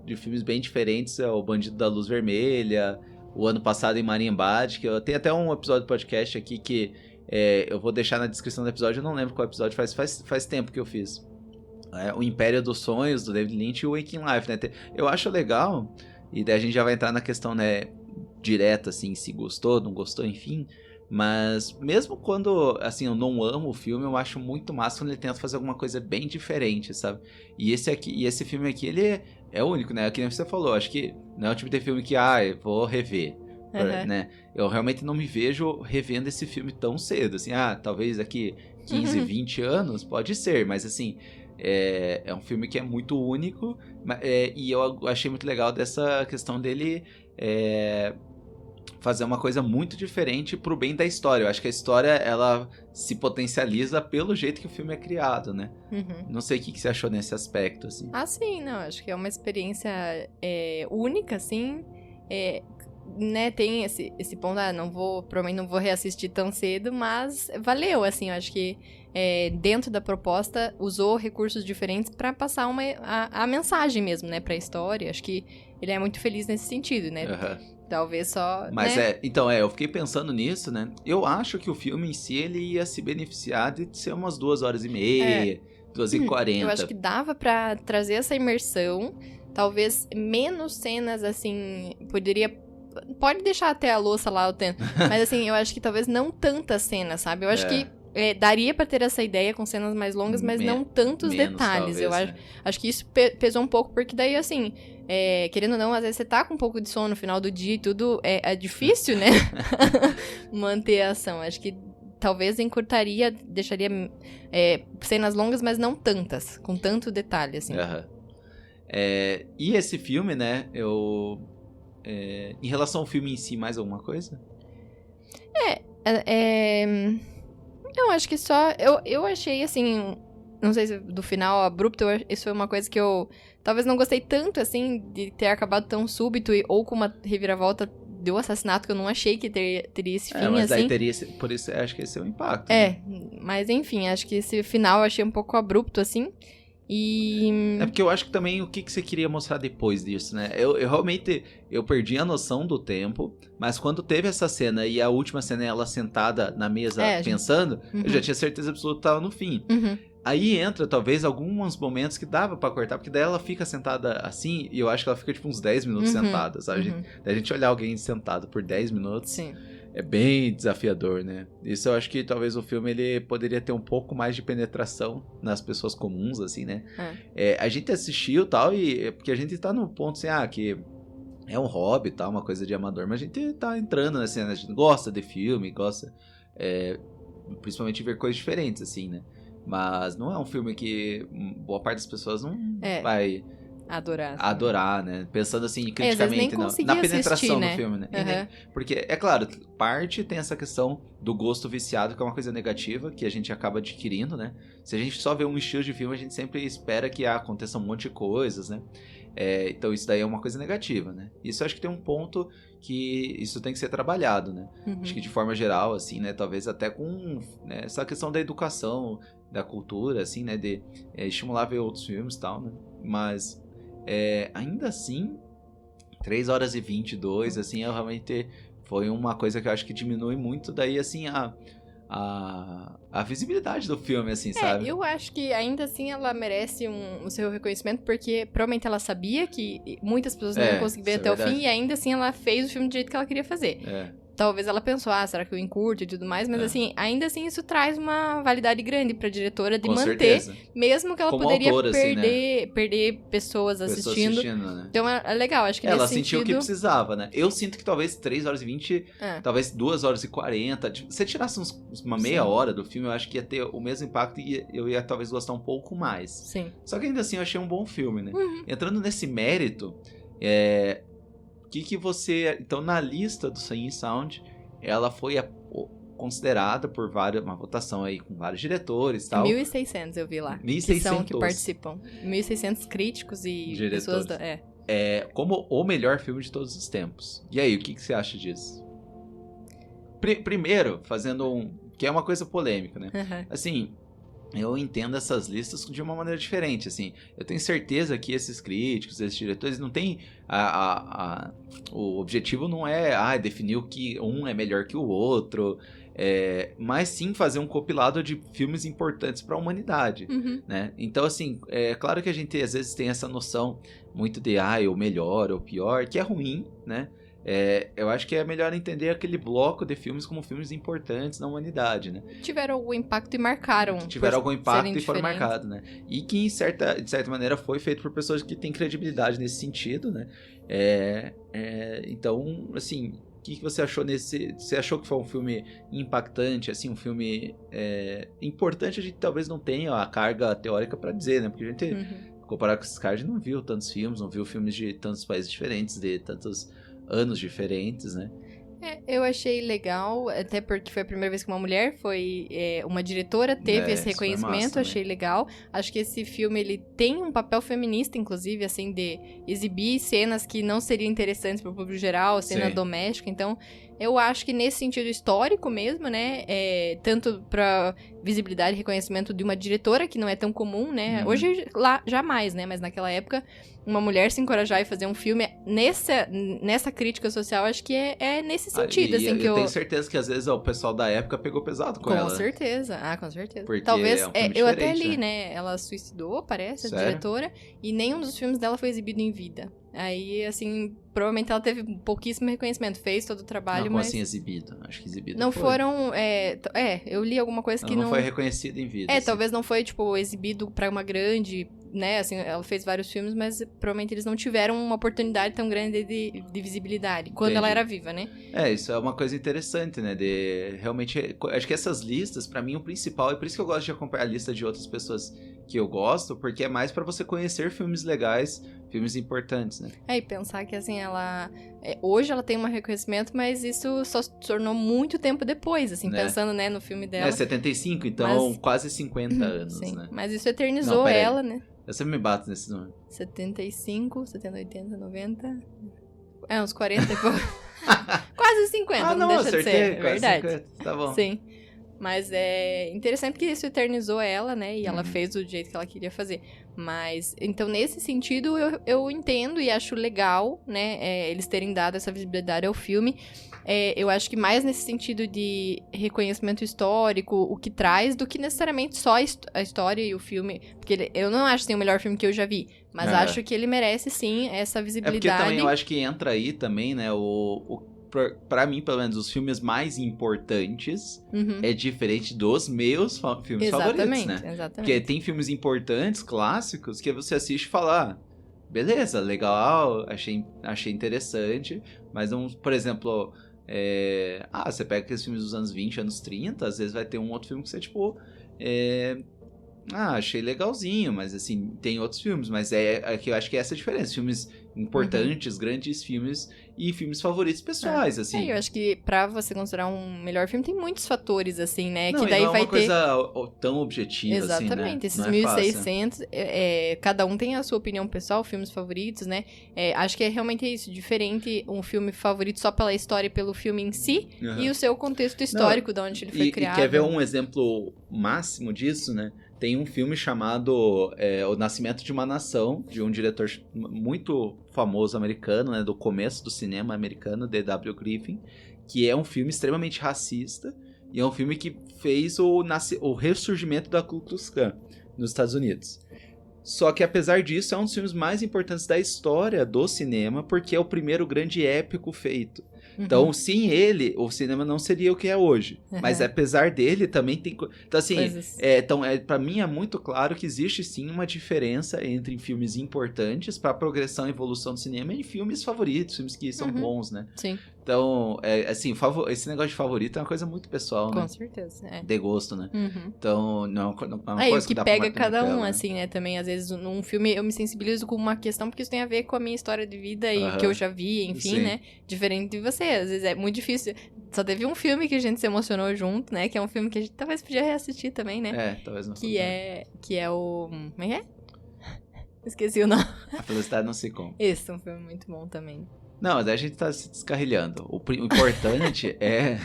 de filmes bem diferentes, O Bandido da Luz Vermelha, o ano passado em Marimbad, que eu tenho até um episódio do podcast aqui que eu vou deixar na descrição do episódio, eu não lembro qual episódio, faz tempo que eu fiz. O Império dos Sonhos, do David Lynch, e o Waking Life, né? Eu acho legal, e daí a gente já vai entrar na questão, né, direta, assim, se gostou, não gostou, enfim. Mas mesmo quando, assim, eu não amo o filme, eu acho muito massa quando ele tenta fazer alguma coisa bem diferente, sabe? E esse filme aqui, ele é único, né? Que nem você falou, acho que não é o tipo de filme que, eu vou rever, né? Eu realmente não me vejo revendo esse filme tão cedo, assim, talvez daqui 15, 20 anos, pode ser, mas assim... É um filme que é muito único, e eu achei muito legal dessa questão dele fazer uma coisa muito diferente pro bem da história. Eu acho que a história, ela se potencializa pelo jeito que o filme é criado, né? Não sei o que você achou nesse aspecto, assim. Sim, não, acho que é uma experiência única, assim, né, tem esse ponto, provavelmente não vou reassistir tão cedo, mas valeu, assim, eu acho que dentro da proposta usou recursos diferentes pra passar a mensagem mesmo, né, pra história. Acho que ele é muito feliz nesse sentido, né? Talvez só... Mas né? Então, eu fiquei pensando nisso, né? Eu acho que o filme em si, ele ia se beneficiar de ser umas 2h30, 2h40. Eu acho que dava pra trazer essa imersão, talvez menos cenas, assim, pode deixar até a louça lá, mas assim, eu acho que talvez não tantas cenas, sabe? Eu acho que daria pra ter essa ideia com cenas mais longas, mas não tantos detalhes. Talvez, eu acho que isso pesou um pouco, porque daí, assim, querendo ou não, às vezes você tá com um pouco de sono no final do dia e tudo, é difícil, né? Manter a ação. Acho que talvez encurtaria, deixaria cenas longas, mas não tantas, com tanto detalhe, assim. E esse filme, né, em relação ao filme em si, mais alguma coisa? Eu acho que só... Eu achei, assim... Não sei se do final abrupto, isso foi uma coisa que eu... Talvez não gostei tanto, assim, de ter acabado tão súbito ou com uma reviravolta do assassinato, que eu não achei que teria esse fim, mas assim. daí teria por isso, acho que esse é o impacto. Né? Mas enfim, acho que esse final eu achei um pouco abrupto, assim. E... porque eu acho que também o que você queria mostrar depois disso, né? Eu realmente, eu perdi a noção do tempo, mas quando teve essa cena e a última cena ela sentada na mesa pensando, eu já tinha certeza absoluta que tava no fim. Aí entra, talvez, alguns momentos que dava pra cortar, porque daí ela fica sentada assim, e eu acho que ela fica, tipo, uns 10 minutos sentada, sabe? Daí a gente olhar alguém sentado por 10 minutos, Sim. é bem desafiador, né? Isso eu acho que talvez o filme, ele poderia ter um pouco mais de penetração nas pessoas comuns, assim, né? A gente assistiu e tal, porque a gente tá no ponto, assim, que é um hobby e tal, uma coisa de amador, mas a gente tá entrando, assim, né? A gente gosta de filme, gosta, principalmente de ver coisas diferentes, assim, né? Mas não é um filme que boa parte das pessoas não vai adorar, né? Pensando assim, criticamente, na penetração assistir, né? do filme, né? Porque, é claro, parte tem essa questão do gosto viciado, que é uma coisa negativa, que a gente acaba adquirindo, né? Se a gente só vê um estilo de filme, a gente sempre espera que aconteça um monte de coisas, né? Então isso daí é uma coisa negativa, né? Isso eu acho que tem um ponto que isso tem que ser trabalhado, né? Acho que de forma geral, assim, né? Talvez até com essa questão da educação, da cultura, assim, né? De estimular a ver outros filmes e tal, né? Mas, ainda assim, 3 horas e 22, assim, realmente foi uma coisa que eu acho que diminui muito daí, assim, a visibilidade do filme, assim, sabe? Eu acho que ainda assim ela merece o seu reconhecimento, porque provavelmente ela sabia que muitas pessoas não iam conseguir ver até o fim, e ainda assim ela fez o filme do jeito que ela queria fazer. Talvez ela pensou, será que eu encurto e tudo mais, mas assim, ainda assim isso traz uma validade grande pra diretora de manter, certeza. Mesmo que ela como poderia autora, perder pessoas assistindo. Né? Então é legal, acho que ela sentiu o que precisava, né? Eu sinto que talvez 3 horas e 20, talvez 2 horas e 40, se você tirasse uma meia hora do filme, eu acho que ia ter o mesmo impacto e eu ia talvez gostar um pouco mais. Sim. Só que ainda assim eu achei um bom filme, né? Entrando nesse mérito, o que você... Então, na lista do Singing Sound, ela foi considerada por uma votação aí com vários diretores e tal. 1.600 eu vi lá. 1.600. Que participam. 1.600 críticos e diretores. Pessoas como o melhor filme de todos os tempos. E aí, o que você acha disso? Primeiro, fazendo que é uma coisa polêmica, né? Assim... Eu entendo essas listas de uma maneira diferente, assim. Eu tenho certeza que esses críticos, esses diretores, não têm... O objetivo não é definir o que um é melhor que o outro, mas sim fazer um compilado de filmes importantes para a humanidade, né? Então, assim, é claro que a gente às vezes tem essa noção muito de o melhor ou o pior, que é ruim, né? Eu acho que é melhor entender aquele bloco de filmes como filmes importantes na humanidade, né? Tiveram algum impacto e marcaram. Tiveram algum impacto e foram marcados, né? E que, de certa maneira, foi feito por pessoas que têm credibilidade nesse sentido, né? Então, assim, o que você achou nesse... Você achou que foi um filme impactante, assim, um filme importante? A gente talvez não tenha a carga teórica para dizer, né? Porque a gente, comparado com esses caras, a gente não viu tantos filmes, não viu filmes de tantos países diferentes, de tantos... anos diferentes, né? Eu achei legal, até porque foi a primeira vez que uma mulher foi uma diretora, teve esse reconhecimento, massa, achei legal. Acho que esse filme, ele tem um papel feminista, inclusive, assim, de exibir cenas que não seriam interessantes para o público geral, cena doméstica, então... Eu acho que nesse sentido histórico mesmo, né, tanto pra visibilidade e reconhecimento de uma diretora, que não é tão comum, né, hoje lá jamais, né, mas naquela época, uma mulher se encorajar e fazer um filme nessa crítica social, acho que é nesse sentido, assim, que eu tenho certeza que às vezes o pessoal da época pegou pesado com ela. Com certeza, com certeza. Porque talvez, é um filme eu até li, né, ela suicidou, parece, a diretora, e nenhum dos filmes dela foi exibido em vida. Aí, assim, provavelmente ela teve pouquíssimo reconhecimento, fez todo o trabalho, como mas... assim exibido? Acho que exibido não foi. Foram, eu li alguma coisa que não foi reconhecido em vida. assim. Talvez não foi, tipo, exibido pra uma grande, né, assim, ela fez vários filmes, mas provavelmente eles não tiveram uma oportunidade tão grande de visibilidade, quando ela era viva, né? Isso é uma coisa interessante, né, de realmente, acho que essas listas, pra mim, o principal, e por isso que eu gosto de acompanhar a lista de outras pessoas que eu gosto, porque é mais pra você conhecer filmes legais, filmes importantes, né? E pensar que, assim, ela... hoje ela tem um reconhecimento, mas isso só se tornou muito tempo depois, assim, pensando, né, no filme dela. 75, então quase 50 anos, sim, né? Mas isso eternizou ela, né? Eu sempre me bato nesse número. 75, 70, 80, 90... uns 40 e pouco. Quase 50, não deixa acertei, de ser, é verdade. 50, tá bom. Sim. Mas é interessante que isso eternizou ela, né? E ela fez do jeito que ela queria fazer. Mas, então, nesse sentido, eu entendo e acho legal, né? Eles terem dado essa visibilidade ao filme. Eu acho que mais nesse sentido de reconhecimento histórico, o que traz, do que necessariamente só a história e o filme. Porque eu não acho que tem o melhor filme que eu já vi. Mas acho que ele merece, sim, essa visibilidade. É porque também eu acho que entra aí também, né, pra mim, pelo menos, os filmes mais importantes é diferente dos meus filmes favoritos, né? Exatamente. Porque tem filmes importantes, clássicos, que você assiste e fala, beleza, legal, achei interessante, mas não, por exemplo, você pega aqueles filmes dos anos 20, anos 30, às vezes vai ter um outro filme que você, tipo, achei legalzinho, mas assim, tem outros filmes, mas que eu acho que essa é a diferença, filmes importantes, grandes filmes e filmes favoritos pessoais, assim. Eu acho que pra você considerar um melhor filme tem muitos fatores, assim, né? Não, que daí não é vai uma coisa tão objetiva, exatamente, assim, né? Esses 1.600, cada um tem a sua opinião pessoal, filmes favoritos, né? Acho que é realmente isso, diferente um filme favorito só pela história e pelo filme em si, e o seu contexto histórico, de onde ele foi criado. E quer ver um exemplo máximo disso, né? Tem um filme chamado O Nascimento de uma Nação, de um diretor muito famoso americano, né? Do começo do cinema americano, D.W. Griffin, que é um filme extremamente racista, e é um filme que fez o ressurgimento da Ku Klux Klan nos Estados Unidos. Só que, apesar disso, é um dos filmes mais importantes da história do cinema, porque é o primeiro grande épico feito. Então, sem ele, o cinema não seria o que é hoje. Mas, apesar dele, também tem... Então, assim, pra mim é muito claro que existe, sim, uma diferença entre filmes importantes pra progressão e evolução do cinema e filmes favoritos, filmes que são bons, né? Sim. Então, assim, esse negócio de favorito é uma coisa muito pessoal, né? Com certeza, De gosto, né? Então, não é uma coisa o que dá pra pega bater cada martelo, né? assim, né? Também, às vezes, num filme eu me sensibilizo com uma questão, porque isso tem a ver com a minha história de vida e que eu já vi, enfim, Sim. né? Diferente de você. Às vezes é muito difícil. Só teve um filme que a gente se emocionou junto, né? Que é um filme que a gente talvez podia reassistir também, né? Talvez não. Que é o... Como é que é? Esqueci o nome. A Felicidade Não Se Compra. Esse é um filme muito bom também. Não, mas aí a gente tá se descarrilhando. O importante é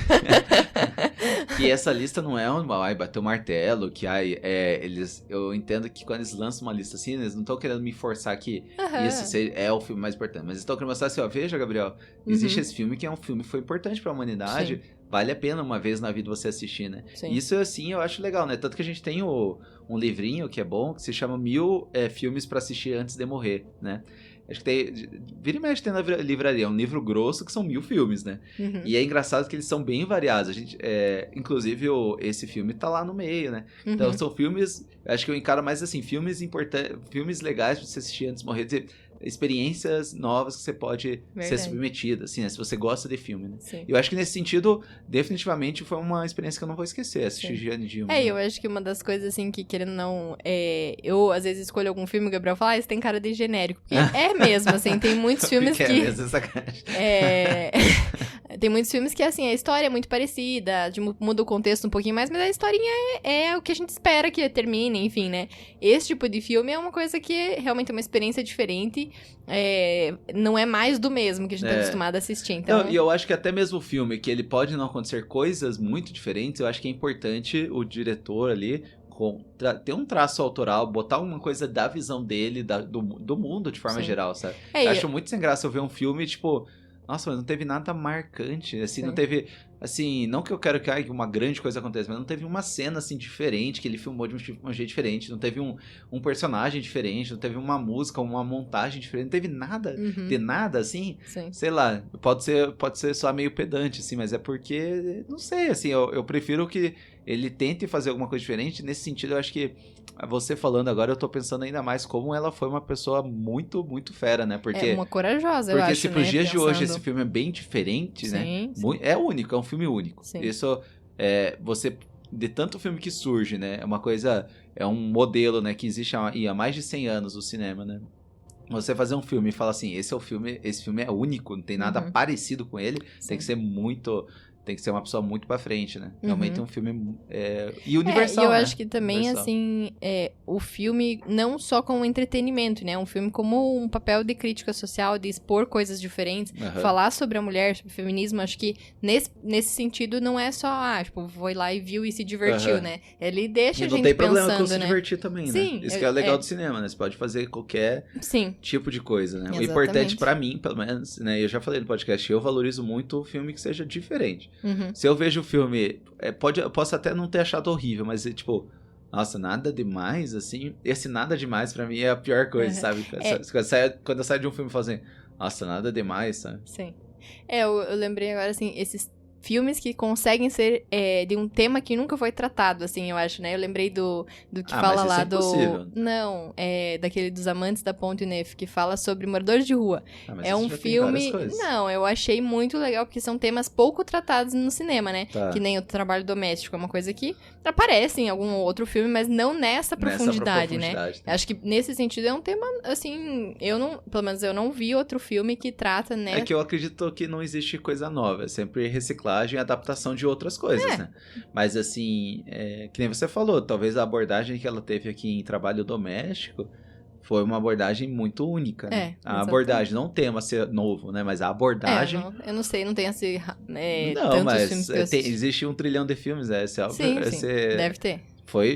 que essa lista não é bater o martelo, que eu entendo que quando eles lançam uma lista assim, eles não estão querendo me forçar que isso é o filme mais importante, mas eles estão querendo mostrar assim, veja, Gabriel, existe esse filme que é um filme que foi importante pra humanidade, vale a pena uma vez na vida você assistir, né? Sim. Isso, assim, eu acho legal, né? Tanto que a gente tem um livrinho que é bom, que se chama 1000 filmes pra assistir antes de morrer, né? Acho que vira e mexe tem na livraria, é um livro grosso que são 1000 filmes, né? E é engraçado que eles são bem variados. A gente, inclusive, esse filme tá lá no meio, né? Então são filmes, acho que eu encaro mais assim, filmes importantes, filmes legais pra você assistir antes de morrer, experiências novas que você pode ser submetido, assim, né? Se você gosta de filme, né? Sim. Eu acho que nesse sentido, definitivamente foi uma experiência que eu não vou esquecer, assistir Gianni Gilman. Eu acho que uma das coisas, assim, que querendo ou não, eu às vezes escolho algum filme, o Gabriel fala, esse tem cara de genérico, porque é mesmo, assim, tem muitos filmes que... mesmo, sacanagem. Tem muitos filmes que, assim, a história é muito parecida, muda o contexto um pouquinho mais, mas a historinha é o que a gente espera que termine, enfim, né? Esse tipo de filme é uma coisa que realmente é uma experiência diferente, não é mais do mesmo que a gente tá acostumado a assistir, então... E eu acho que até mesmo o filme, que ele pode não acontecer coisas muito diferentes, eu acho que é importante o diretor ali ter um traço autoral, botar alguma coisa da visão dele, do mundo de forma geral, sabe? Eu acho muito sem graça eu ver um filme, tipo... Nossa, mas não teve nada marcante, assim, não teve, assim, não que eu quero que uma grande coisa aconteça, mas não teve uma cena, assim, diferente, que ele filmou de um jeito diferente, não teve um personagem diferente, não teve uma música, uma montagem diferente, não teve nada, de nada, assim, sei lá, pode ser só meio pedante, assim, mas é porque, não sei, assim, eu prefiro que ele tente fazer alguma coisa diferente, nesse sentido eu acho que você falando agora, eu tô pensando ainda mais como ela foi uma pessoa muito, muito fera, né? Porque, uma corajosa, eu acho, porque se pros dias de hoje pensando... esse filme é bem diferente, né? Sim. É único, é um filme único. Sim. Isso, você, de tanto filme que surge, né? É uma coisa, é um modelo, né? Que existe há mais de 100 anos no cinema, né? Você fazer um filme e falar assim, esse filme é único, não tem nada parecido com ele, tem que ser muito... tem que ser uma pessoa muito pra frente, né? Realmente é um filme e universal, e eu né? acho que também, Universal. assim, o filme não só como entretenimento, né? Um filme como um papel de crítica social, de expor coisas diferentes, falar sobre a mulher, sobre o feminismo. Acho que nesse sentido não é só, tipo, foi lá e viu e se divertiu, né? Ele deixa a gente pensando, né? não tem problema com se divertir também, Sim, né? Isso que é legal do cinema, né? Você pode fazer qualquer tipo de coisa, né? Exatamente. O importante pra mim, pelo menos, né? Eu já falei no podcast, eu valorizo muito o filme que seja diferente. Se eu vejo o filme, eu posso até não ter achado horrível, mas tipo, nossa, nada demais, assim. Esse nada demais pra mim é a pior coisa, sabe? Quando eu saio de um filme e falo assim, nossa, nada demais, sabe? Sim. Eu lembrei agora, assim, esses filmes que conseguem ser de um tema que nunca foi tratado, assim, eu acho, né? Eu lembrei do que fala lá do... Impossível. Não, daquele dos Amantes da Ponte Neuf, que fala sobre moradores de rua. Mas é um filme... Não, eu achei muito legal, porque são temas pouco tratados no cinema, né? Que nem o trabalho doméstico, é uma coisa que aparece em algum outro filme, mas não nessa profundidade, né? Acho que nesse sentido é um tema, assim, pelo menos eu não vi outro filme que trata, né? É que eu acredito que não existe coisa nova, é sempre reciclagem e adaptação de outras coisas, né? Mas assim, que nem você falou, talvez a abordagem que ela teve aqui em Trabalho Doméstico foi uma abordagem muito única, né? A abordagem, não o tema ser novo, né? Mas a abordagem... eu não sei, não tem esse... não, tantos mas filmes que existe 1 trilhão de filmes, sim, deve ter.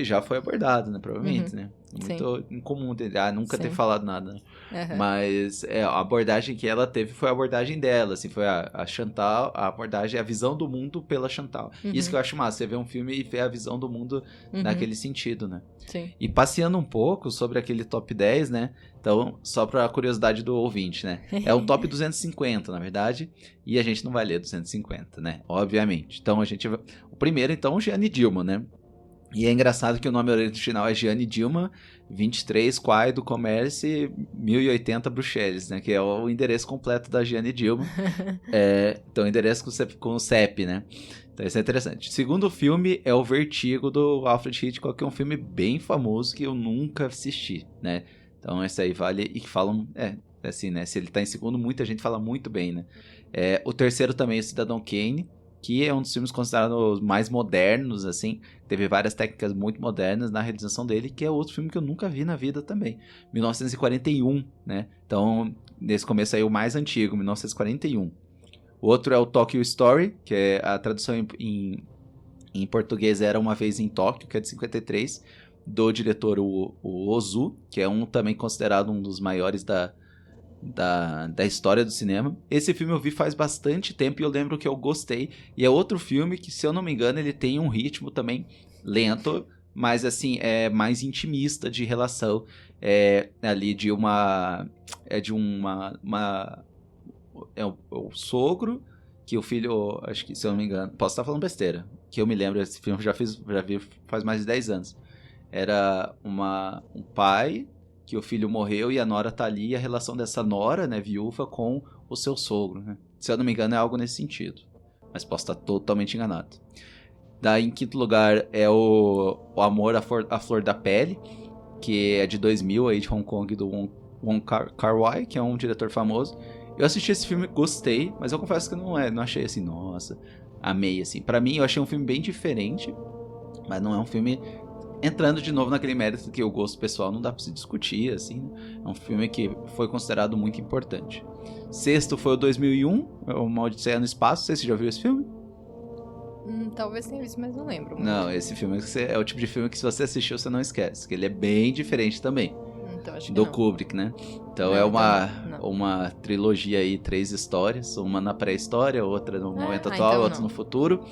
Já foi abordado, né? Provavelmente, né? Muito incomum nunca ter falado nada, né? Mas a abordagem que ela teve foi a abordagem dela, assim, foi a Chantal, a abordagem, a visão do mundo pela Chantal. Isso que eu acho massa, você vê um filme e vê a visão do mundo naquele sentido, né? Sim. E passeando um pouco sobre aquele top 10, né? Então, só pra curiosidade do ouvinte, né? É um top 250, na verdade, e a gente não vai ler 250, né? Obviamente. Então, o primeiro, então, Jeanne Dielman, né? E é engraçado que o nome original é Jeanne Dielman, 23 Quai do Commerce, 1080 Bruxelas, né? Que é o endereço completo da Jeanne Dielman. Então, o endereço com o CEP, né? Então, isso é interessante. O segundo filme é O Vertigo, do Alfred Hitchcock, que é um filme bem famoso que eu nunca assisti, né? Então, esse aí vale... E que falam... assim, né? Se ele tá em segundo, muita gente fala muito bem, né? O terceiro também é o Cidadão Kane, que é um dos filmes considerados mais modernos, assim. Teve várias técnicas muito modernas na realização dele, que é outro filme que eu nunca vi na vida também. 1941, né? Então, nesse começo aí, o mais antigo, 1941. O outro é o Tokyo Story, que é a tradução em português era Uma Vez em Tóquio, que é de 53, do diretor o Ozu, que é também considerado um dos maiores da história do cinema. Esse filme eu vi faz bastante tempo e eu lembro que eu gostei. E é outro filme que, se eu não me engano, ele tem um ritmo também lento, mas assim, é mais intimista de relação ali de uma... o sogro, que o filho, acho que, se eu não me engano, posso estar falando besteira, que eu me lembro, esse filme já vi faz mais de 10 anos. Era um pai... que o filho morreu e a nora tá ali, e a relação dessa nora, né, viúva, com o seu sogro, né? Se eu não me engano, é algo nesse sentido. Mas posso estar totalmente enganado. Daí, em quinto lugar, é o Amor à Flor da Pele, que é de 2000, aí de Hong Kong, do Wong Kar-wai, que é um diretor famoso. Eu assisti esse filme, gostei, mas eu confesso que não achei assim, nossa, amei, assim. Pra mim, eu achei um filme bem diferente, mas não é um filme... Entrando de novo naquele mérito que o gosto pessoal não dá pra se discutir, assim. É um filme que foi considerado muito importante. Sexto foi o 2001, Uma Odisseia no Espaço. Você já viu esse filme? Talvez tenha visto, mas não lembro. Não, esse filme é o tipo de filme que, se você assistiu, você não esquece. Que ele é bem diferente também. Então, acho que do não. Kubrick, né? Então uma trilogia aí, 3 histórias. Uma na pré-história, outra no momento atual, então outra no futuro.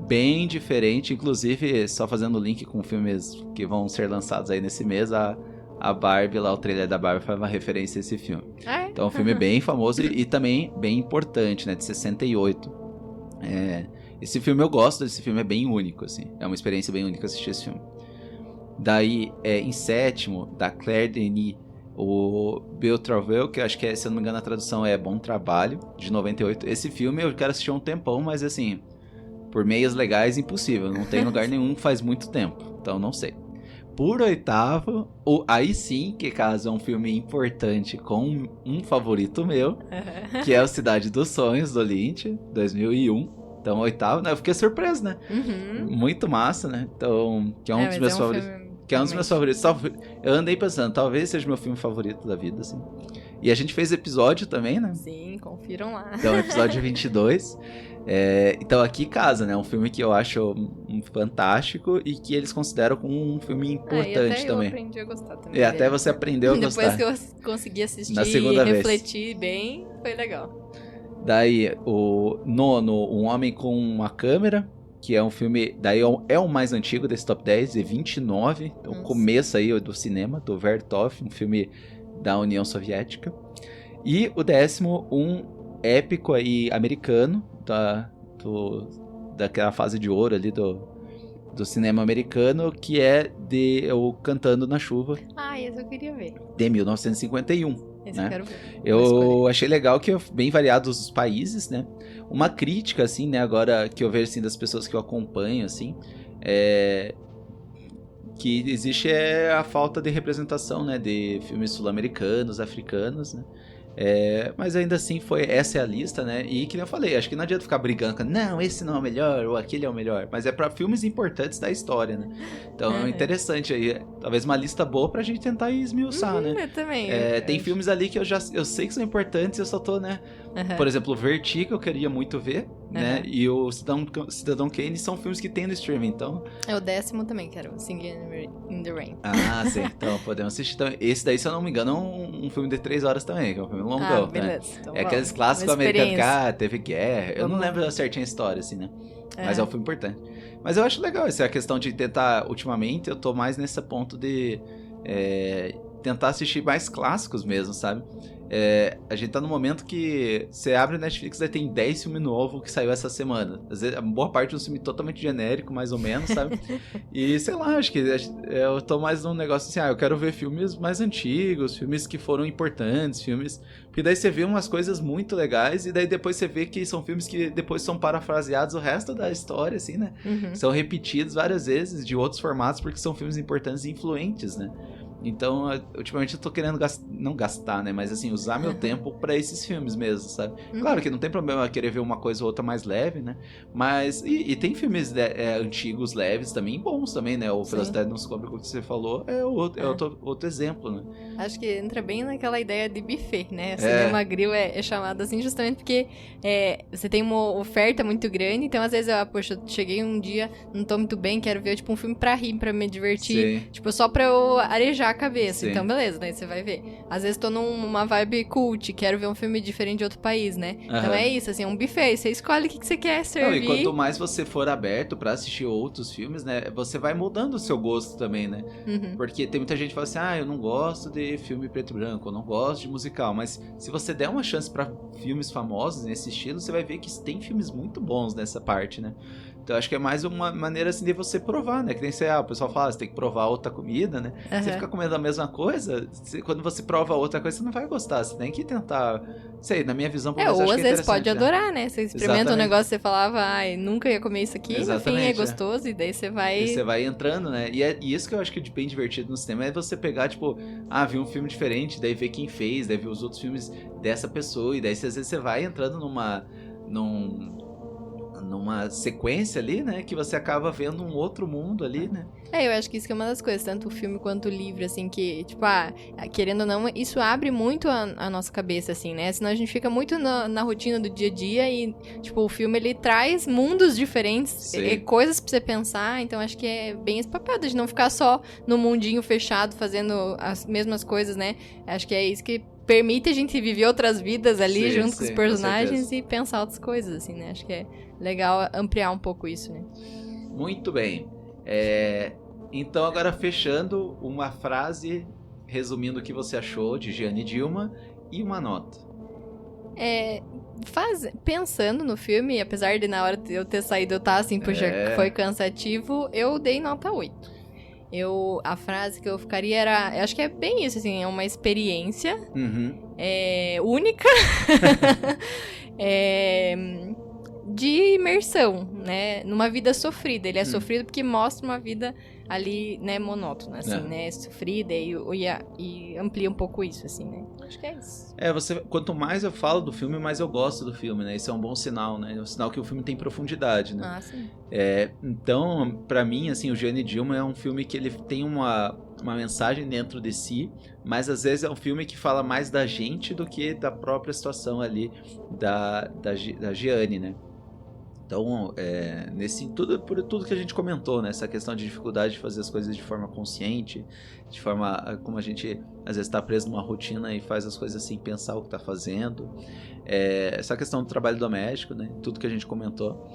Bem diferente, inclusive, só fazendo link com filmes que vão ser lançados aí nesse mês, a Barbie, lá o trailer da Barbie foi uma referência a esse filme. Então é um filme bem famoso e também bem importante, né, de 68. Esse filme eu gosto, esse filme é bem único, assim, é uma experiência bem única assistir esse filme. Daí, em sétimo, da Claire Denis, o Beau Travail, que eu acho que, se eu não me engano, a tradução é Bom Trabalho, de 98. Esse filme eu quero assistir há um tempão, mas assim... Por meios legais, impossível. Não tem lugar nenhum faz muito tempo. Então, não sei. Por oitavo, aí sim, que caso é um filme importante com um favorito meu, que é o Cidade dos Sonhos, do Lynch, 2001. Então, 8º, né? Eu fiquei surpreso, né? Muito massa, né? Então, que é um dos meus favoritos. Que é um dos meus favoritos. Eu andei pensando, talvez seja meu filme favorito da vida, assim. E a gente fez episódio também, né? Sim, confiram lá. Então, episódio 22. Então, aqui casa, né? Um filme que eu acho fantástico e que eles consideram como um filme importante e também. Eu aprendi a gostar também. E até você aprendeu a gostar. Depois que eu consegui assistir na segunda e vez. refletir bem, foi legal. Daí, o nono, Um Homem com uma Câmera, que é um filme, daí é o mais antigo desse top 10, de 29, então o começo aí do cinema, do Vertov, um filme da União Soviética. E o 10º, um épico aí americano, daquela fase de ouro ali do cinema americano, que é o Cantando na Chuva. Esse eu queria ver. De 1951. Esse eu quero ver. Eu achei legal que é bem variados os países, né? Uma crítica, assim, né? Agora que eu vejo, assim, das pessoas que eu acompanho, assim, que existe a falta de representação, né? De filmes sul-americanos, africanos, né? Mas ainda assim essa é a lista, né? E que nem eu falei, acho que não adianta ficar brigando com, não, esse não é o melhor, ou aquele é o melhor. Mas é pra filmes importantes da história, né? Então é interessante aí. Talvez uma lista boa pra gente tentar esmiuçar, né? Eu também. Tem filmes ali que eu sei que são importantes e eu só tô, né? Por exemplo, o Vertigo eu queria muito ver, né? E o Cidadão Kane são filmes que tem no streaming, então... É o 10º também, quero Singing in the Rain. Sim. Então podemos assistir também. Esse daí, se eu não me engano, é um filme de 3 horas também, que é um filme longão, beleza. né? Então, aqueles clássicos americanos que teve guerra. Eu não lembro certinho a história, assim, né? Mas é um filme importante. Mas eu acho legal essa questão de tentar, ultimamente, eu tô mais nesse ponto de tentar assistir mais clássicos mesmo, sabe? A gente tá no momento que você abre o Netflix e tem 10 filmes novos que saiu essa semana. Às vezes, boa parte é um filme totalmente genérico, mais ou menos, sabe? E sei lá, acho que eu tô mais num negócio assim, eu quero ver filmes mais antigos, filmes que foram importantes, filmes... Porque daí você vê umas coisas muito legais e daí depois você vê que são filmes que depois são parafraseados o resto da história, assim, né? São repetidos várias vezes de outros formatos porque são filmes importantes e influentes, né? Então, ultimamente eu tô querendo não gastar, né? Mas assim, usar meu tempo pra esses filmes mesmo, sabe? Claro que não tem problema querer ver uma coisa ou outra mais leve, né? Mas, e tem filmes antigos, leves também, bons também, né? O Velocidade Não Se Cobre, como você falou, é outro exemplo, né? Acho que entra bem naquela ideia de buffet, né? O cinema grill é chamado assim justamente porque você tem uma oferta muito grande, então às vezes poxa, cheguei um dia, não tô muito bem, quero ver tipo um filme pra rir, pra me divertir, tipo só pra eu arejar a cabeça. Então beleza, daí você vai ver. Às vezes tô numa vibe cult, quero ver um filme diferente de outro país, né? Então é isso, assim, é um buffet, você escolhe o que você quer servir. E quanto mais você for aberto pra assistir outros filmes, né, você vai mudando o seu gosto também, né? Porque tem muita gente que fala assim, eu não gosto de filme preto e branco, eu não gosto de musical, mas se você der uma chance pra filmes famosos nesse estilo, você vai ver que tem filmes muito bons nessa parte, né? Então, acho que é mais uma maneira, assim, de você provar, né? Que nem o pessoal fala, você tem que provar outra comida, né? Você fica comendo a mesma coisa, quando você prova outra coisa, você não vai gostar. Você tem que tentar, sei, na minha visão... ou às vezes pode adorar, né? Você experimenta um negócio, você falava, nunca ia comer isso aqui, no fim é gostoso, e daí você vai... E você vai entrando, né? E isso que eu acho que é bem divertido no cinema, é você pegar, tipo, ver um filme diferente, daí ver quem fez, daí ver os outros filmes dessa pessoa, e daí às vezes você vai entrando numa sequência ali, né, que você acaba vendo um outro mundo ali, né? Eu acho que isso que é uma das coisas, tanto o filme quanto o livro, assim, que, tipo, querendo ou não, isso abre muito a nossa cabeça, assim, né? Senão a gente fica muito na rotina do dia a dia e, tipo, o filme, ele traz mundos diferentes, coisas pra você pensar, então acho que é bem esse papel de não ficar só no mundinho fechado, fazendo as mesmas coisas, né? Acho que é isso que permite a gente viver outras vidas ali junto com os personagens e pensar outras coisas, assim, né? Acho que é legal ampliar um pouco isso, né? Muito bem. Então, agora fechando, uma frase resumindo o que você achou de Jeanne Dilma e uma nota. Pensando no filme, apesar de na hora de eu ter saído eu estar assim, puxa, foi cansativo, eu dei nota 8. A frase que eu ficaria era... Eu acho que é bem isso, assim, é uma experiência única de imersão, né? Numa vida sofrida. Ele é sofrido porque mostra uma vida ali, né, monótona, assim, né? Sofrida e amplia um pouco isso, assim, né? Acho que é isso. Quanto mais eu falo do filme, mais eu gosto do filme, né? Isso é um bom sinal, né? É um sinal que o filme tem profundidade, né? Ah, sim. Então, pra mim, assim, o Gianni Gilman é um filme que ele tem uma mensagem dentro de si, mas às vezes é um filme que fala mais da gente do que da própria situação ali da Gianni, né? Então, por tudo que a gente comentou, né? Essa questão de dificuldade de fazer as coisas de forma consciente, de forma como a gente às vezes está preso numa rotina e faz as coisas sem pensar o que está fazendo. Essa questão do trabalho doméstico, né? Tudo que a gente comentou.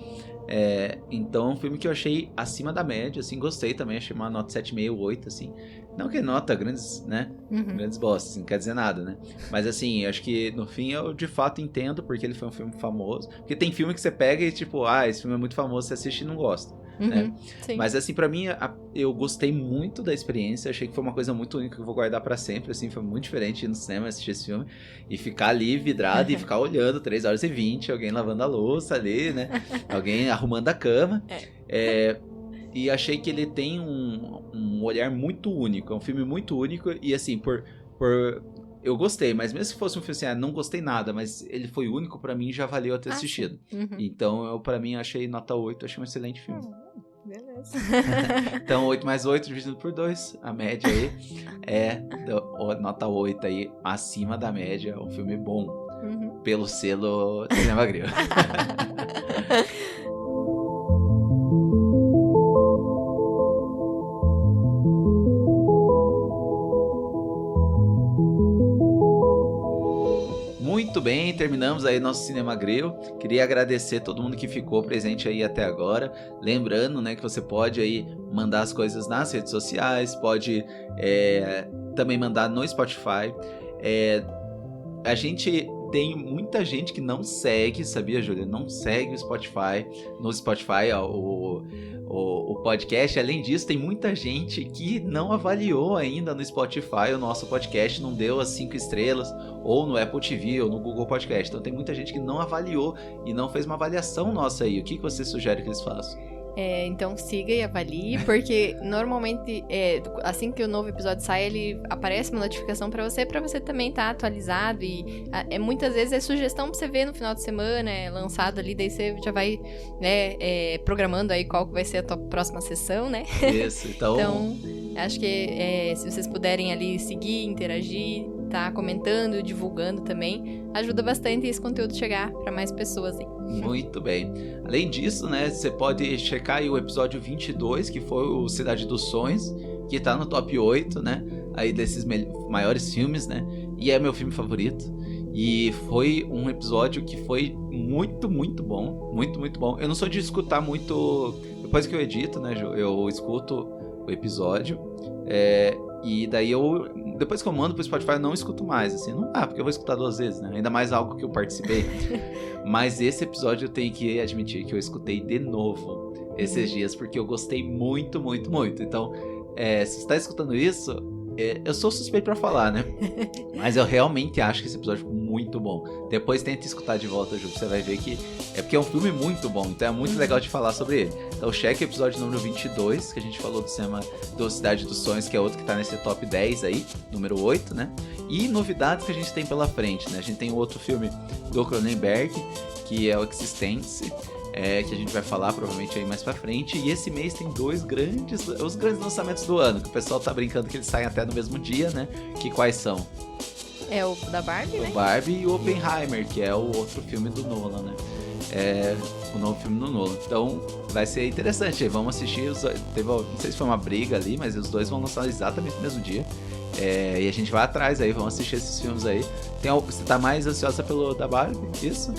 Então, é um filme que eu achei acima da média, assim, gostei também, achei uma nota 7,5, 8, assim. Não que nota grandes, né? Grandes bostas, não quer dizer nada, né? Mas assim, acho que no fim eu de fato entendo porque ele foi um filme famoso. Porque tem filme que você pega e tipo, esse filme é muito famoso, você assiste e não gosta. Né? Sim. Mas assim, pra mim, eu gostei muito da experiência, achei que foi uma coisa muito única que eu vou guardar pra sempre, assim, foi muito diferente ir no cinema assistir esse filme e ficar ali vidrado e ficar olhando 3h20, alguém lavando a louça ali, né? Alguém arrumando a cama. E achei que ele tem um olhar muito único, é um filme muito único e assim, eu gostei, mas mesmo se fosse um filme assim, não gostei nada, mas ele foi único, pra mim já valeu eu ter assistido. Então, eu pra mim achei nota 8, achei um excelente filme. Beleza. Então, 8 mais 8 dividido por 2, a média aí é nota 8 aí, acima da média, um filme bom, pelo selo Cinema Grill. Muito bem, terminamos aí nosso Cinema Grill. Queria agradecer todo mundo que ficou presente aí até agora. Lembrando, né, que você pode aí mandar as coisas nas redes sociais, pode também mandar no Spotify. A gente tem muita gente que não segue, sabia, Júlia? Não segue o Spotify. No Spotify, o podcast. Além disso, tem muita gente que não avaliou ainda no Spotify o nosso podcast, não deu as 5 estrelas, ou no Apple TV, ou no Google Podcast. Então tem muita gente que não avaliou e não fez uma avaliação nossa aí. O que você sugere que eles façam? Então siga e avalie, porque normalmente assim que o novo episódio sai, ele aparece uma notificação pra você também estar atualizado e muitas vezes é sugestão pra você ver no final de semana, lançado ali, daí você já vai, né, programando aí qual vai ser a tua próxima sessão, né? Isso, então acho que se vocês puderem ali seguir, interagir, tá comentando, divulgando também, ajuda bastante esse conteúdo chegar pra mais pessoas aí. Muito bem. Além disso, né, você pode checar aí o episódio 22, que foi o Cidade dos Sonhos, que tá no top 8, né, aí desses maiores filmes, né, e é meu filme favorito. E foi um episódio que foi muito, muito bom, muito, muito bom. Eu não sou de escutar muito, depois que eu edito, né, eu escuto o episódio, e daí depois que eu mando pro Spotify, eu não escuto mais, assim, não dá, porque eu vou escutar 2 vezes, né, ainda mais algo que eu participei. Mas esse episódio eu tenho que admitir que eu escutei de novo esses dias, porque eu gostei muito, muito, muito. Então, se você tá escutando isso, eu sou suspeito pra falar, né? Mas eu realmente acho que esse episódio ficou muito bom. Depois tenta escutar de volta, Ju, você vai ver que porque é um filme muito bom, então é muito legal de falar sobre ele. Então cheque o episódio número 22, que a gente falou do Cidade dos Sonhos, que é outro que tá nesse top 10 aí, número 8, né? E novidades que a gente tem pela frente, né? A gente tem outro filme do Cronenberg, que é o Existence, que a gente vai falar provavelmente aí mais pra frente. E esse mês tem os grandes lançamentos do ano, que o pessoal tá brincando que eles saem até no mesmo dia, né? Que quais são? É o da Barbie, né? O Barbie e o Oppenheimer, que é o outro filme do Nolan, né? O novo filme do Nolan. Então vai ser interessante. Vamos assistir. Não sei se foi uma briga ali, mas os dois vão lançar exatamente no mesmo dia. E a gente vai atrás aí, vamos assistir esses filmes aí. Você tá mais ansiosa pelo da Barbie? Isso?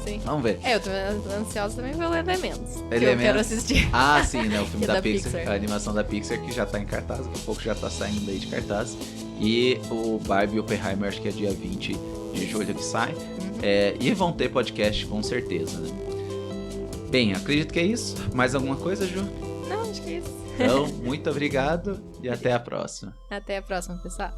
Sim. Vamos ver. Eu tô ansiosa também pelo Elementos. Que eu quero assistir. Ah, sim, né? O filme da Pixar. A animação da Pixar que já tá em cartaz, daqui a pouco já tá saindo aí de cartaz. E o Barbie e o Oppenheimer, acho que é dia 20 de julho que sai. E vão ter podcast com certeza, né? Bem, acredito que é isso. Mais alguma coisa, Ju? Não, acho que é isso. Então, muito obrigado e até a próxima. Até a próxima, pessoal.